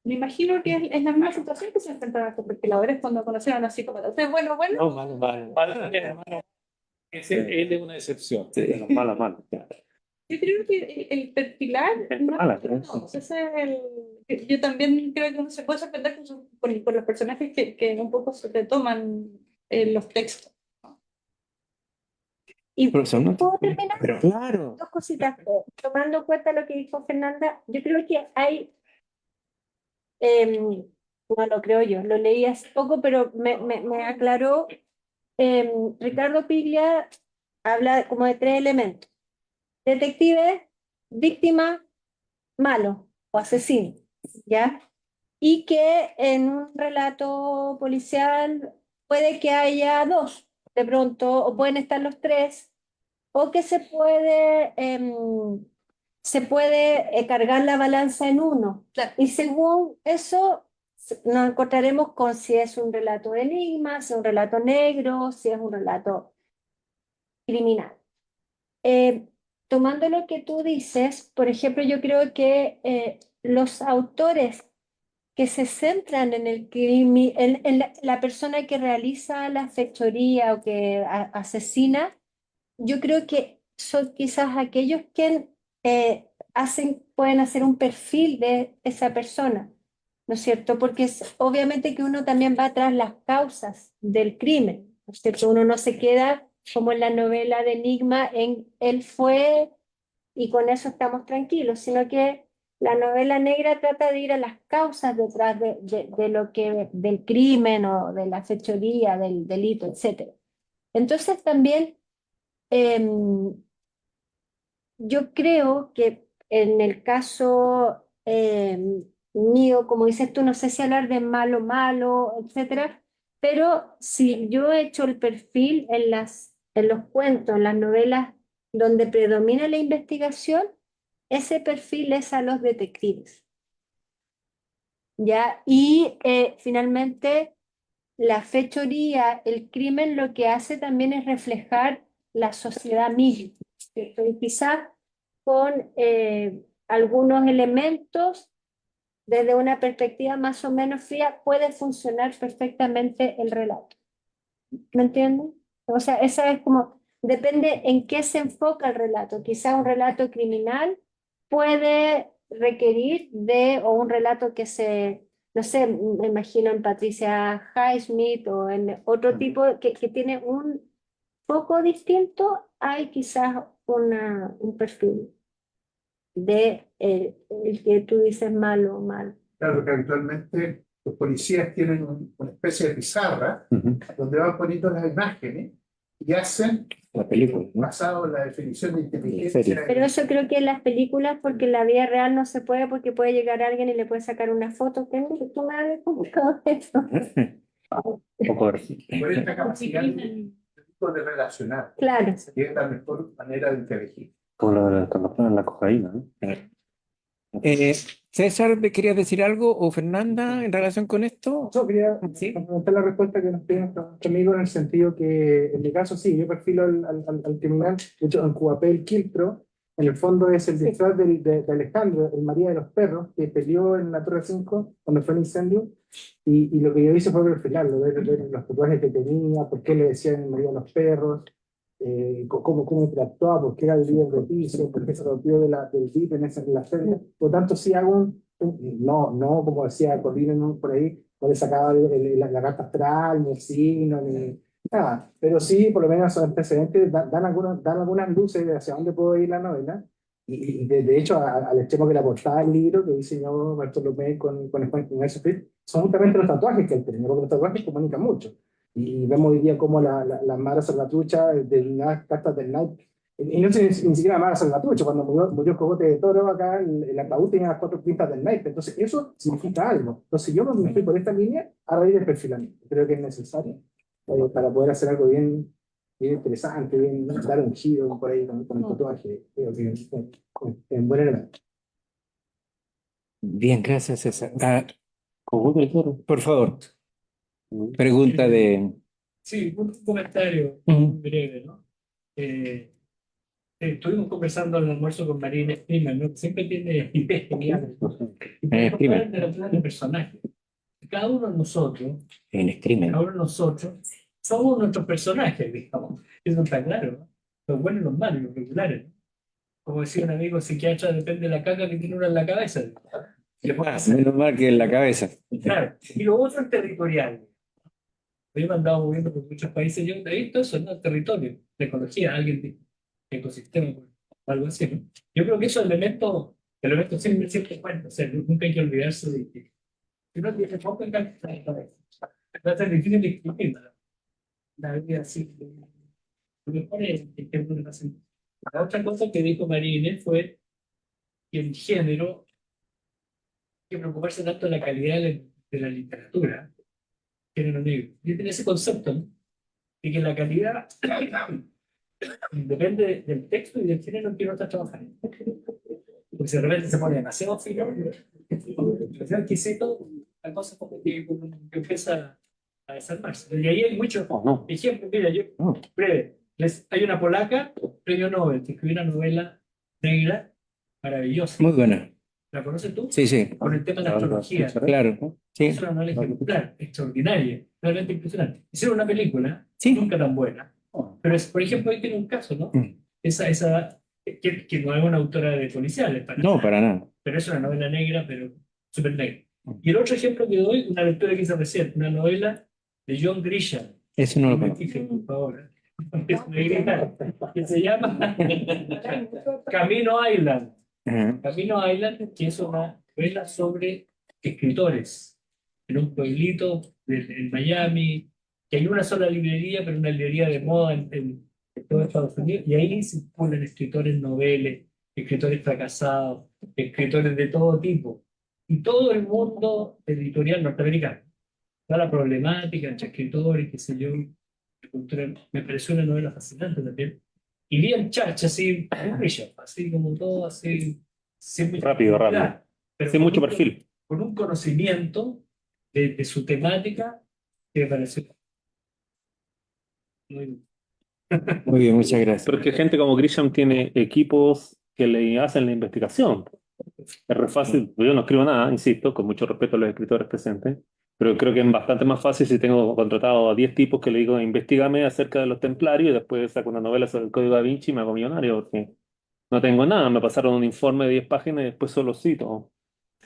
Me imagino que es la misma situación que se enfrentan a estos perfiladores cuando conocieron a los psicópatas. Ustedes, bueno, bueno. No, malo, malo. Él es una excepción. Sí. Mala, mala. Yo creo que el perfilar no Mala, es para todos. Ese es yo también creo que uno se puede sorprender con los personajes que un poco se retoman los textos. Y Profesor, no te- puedo terminar Pero claro. dos cositas. Tomando en cuenta lo que dijo Fernanda, yo creo que hay, no lo creo yo, lo leí hace poco, pero me aclaró. Ricardo Piglia habla como de tres elementos: detective, víctima, malo o asesino, ¿ya? Y que en un relato policial puede que haya dos, de pronto, o pueden estar los tres, o que se puede cargar la balanza en uno. Claro. Y según eso, nos encontraremos con si es un relato de enigma, si es un relato negro, si es un relato criminal. Tomando lo que tú dices, por ejemplo, yo creo que los autores que se centran en el crimen, en la persona que realiza la fechoría o que asesina, yo creo que son quizás aquellos que pueden hacer un perfil de esa persona, ¿no es cierto? Porque obviamente que uno también va tras las causas del crimen, ¿no es cierto? Uno no se queda como en la novela de Enigma, en él fue y con eso estamos tranquilos, sino que La novela negra trata de ir a las causas detrás de lo que, del crimen o de la fechoría, del delito, etc. Entonces también em, yo creo que en el caso mío, como dices tú, no sé si hablar de malo, malo, etcétera, pero si yo he hecho el perfil en los cuentos, en las novelas donde predomina la investigación, ese perfil es a los detectives, ¿ya? Y finalmente la fechoría, el crimen, lo que hace también es reflejar la sociedad misma, ¿cierto? Y quizás con algunos elementos, desde una perspectiva más o menos fría, puede funcionar perfectamente el relato. ¿Me entienden? O sea, esa es como, depende en qué se enfoca el relato. Quizás un relato criminal puede requerir o un relato que no sé, me imagino en Patricia Highsmith o en otro tipo que tiene un poco distinto, hay quizás un perfil de el que tú dices malo o mal. Claro que habitualmente los policías tienen una especie de pizarra donde van poniendo las imágenes y hacen, La película, ¿no? basado en la definición de serie. inteligencia. Pero eso creo que en las películas, porque en la vida real no se puede, porque puede llegar alguien y le puede sacar una foto. ¿Qué tú me habías complicado eso? Un poco de- Por esta capacidad de relacionar, Claro. que es la mejor manera de interagir. como cuando ponen la cocaína, ¿no? César, ¿me querías decir algo? ¿O Fernanda en relación con esto? Yo quería Sí. complementar la respuesta que nos pide nuestro amigo en el sentido que, en mi caso, sí, yo perfilo al criminal. De hecho, en Cuapel Quiltro, en el fondo es el disfraz de Alejandro, el María de los Perros, que peleó en la Torre 5 cuando fue el incendio. Y lo que yo hice fue perfilarlo, ver los tatuajes que tenía, por qué le decían el María de los Perros, cómo interactuaba, por qué era el líder de piso, por qué se rompió del VIP en la serie. Por tanto, sí hago no como decía Colina por ahí, no le sacaba la carta astral, ni el signo, ni nada. Pero sí, por lo menos los antecedentes dan algunas luces de hacia dónde puede ir la novela. Y de hecho, al extremo que la portada del libro que diseñó Bartolomé con Smith, son justamente los tatuajes que él tenía, porque los tatuajes comunican mucho. Y vemos hoy día cómo la Mara Salvatrucha, de cartas del Night, y no sé ni siquiera Mara Salvatrucha, cuando murió Cogote de Toro acá, el ataúd tenía las 4 pintas del Night, entonces eso significa algo. Entonces yo me fui por esta línea a raíz del perfilamiento. Creo que es necesario para poder hacer algo bien interesante, dar un giro por ahí con el tatuaje. Creo que es buen elemento. Bien, gracias, César. Cogote de Toro. Por favor, pregunta de... Sí, un comentario muy breve, ¿no? Estuvimos conversando en el almuerzo con Marina Springer, ¿no? Siempre tiene ideas geniales, ¿no? Y podemos Springer. hablar de la clase de personajes. Cada uno de nosotros, En crimen. cada uno de nosotros, somos nuestros personajes, digamos. Eso está claro, ¿no? Los buenos y los malos, los regulares, ¿no? Como decía un amigo psiquiatra, depende de la caca que tiene uno en la cabeza. Menos mal que en la cabeza. Claro. Y lo otro es territorial. Hoy me he andado moviendo por muchos países. Yo he visto eso, ¿no? Territorio, de ecología, alguien de ecosistema, o algo así, ¿no? Yo creo que esos elementos siempre cuentan. O sea, nunca hay que olvidarse de que si uno tiene poco en cabeza, va a ser difícil de explicar la vida así. Lo mejor es el ejemplo de la sentencia. La otra cosa que dijo Marine fue que el género, hay que preocuparse tanto de la calidad de la literatura, género negro. Y tiene ese concepto, ¿no? Y que la calidad depende del texto y del género en que uno está trabajando. Porque si de repente se pone demasiado fino, demasiado exquisito, la cosa como que empieza a desarmarse. Y ahí hay muchos ejemplos. Mira, yo, breve, hay una polaca, premio Nobel, que escribió una novela negra maravillosa. Muy buena. ¿La conoces tú? Sí, sí. Con el tema de la astrología. Claro. Sí. Es una novela ejemplar, extraordinaria, realmente impresionante. Hicieron una película, Sí. nunca tan buena, pero es, por ejemplo, ahí tiene un caso, ¿no? Que no es una autora de policiales, No, para nada. pero es una novela negra, pero súper negra. Y el otro ejemplo que doy, una lectura que hice recién, una novela de John Grisham. Eso no lo Me conozco. fijé, por favor. Es negrita, que se llama Camino Island. Camino Island, que es una novela sobre escritores en un pueblito en Miami, que hay una sola librería, pero una librería de moda en todo Estados Unidos, y ahí circulan escritores noveles, escritores fracasados, escritores de todo tipo, y todo el mundo editorial norteamericano. Toda la problemática entre escritores, qué sé yo, la cultura, me pareció una novela fascinante también. Y bien chacha, así, muy brillo, así como todo, así, sin mucha Rápido, profundidad, rápido. pero Sin con mucho un, perfil. con un conocimiento de su temática que me pareció muy... Muy bien, muchas gracias. Porque gente como Grisham tiene equipos que le hacen la investigación. Es re fácil, yo no escribo nada, insisto, con mucho respeto a los escritores presentes, pero creo que es bastante más fácil si tengo contratado a 10 tipos que le digo, investigame acerca de los templarios y después saco una novela sobre el Código Da Vinci y me hago millonario, porque no tengo nada, me pasaron un informe de 10 páginas y después solo cito.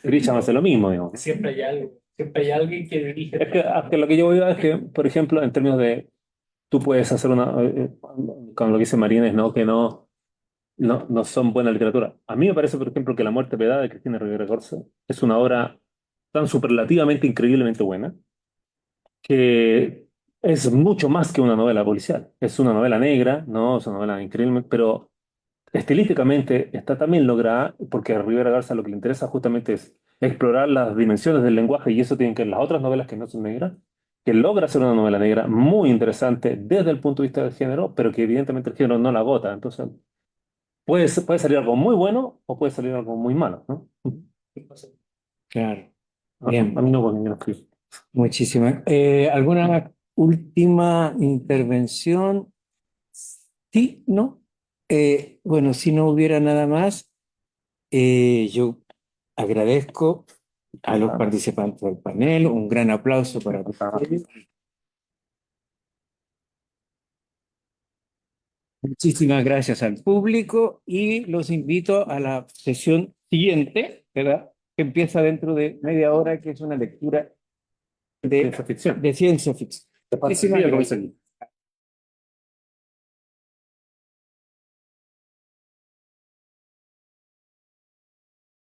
Grisham hace lo mismo, digamos. Siempre hay alguien que dirige. Es que lo que yo voy a es que, por ejemplo, en términos de, tú puedes hacer con lo que dice Marínez, ¿no? Que no son buena literatura. A mí me parece, por ejemplo, que La muerte pedada de Cristina Rivera Corsa es una obra tan superlativamente, increíblemente buena, que es mucho más que una novela policial. Es una novela negra, ¿no? Es una novela increíble, pero estilísticamente está también lograda, porque a Rivera Garza lo que le interesa justamente es explorar las dimensiones del lenguaje, y eso tienen que ver las otras novelas que no son negras, que logra ser una novela negra muy interesante desde el punto de vista del género, pero que evidentemente el género no la agota. Entonces, puede salir algo muy bueno o puede salir algo muy malo, ¿no? Claro. A Bien, mí no, porque yo no escribo. muchísimas. ¿Alguna última intervención? Sí, ¿no? Bueno, si no hubiera nada más, yo agradezco a los participantes del panel, un gran aplauso para ustedes. Muchísimas gracias al público y los invito a la sesión siguiente, ¿verdad? Que empieza dentro de media hora, que es una lectura Ciencia ficción. de ciencia ficción. Muchísimas gracias.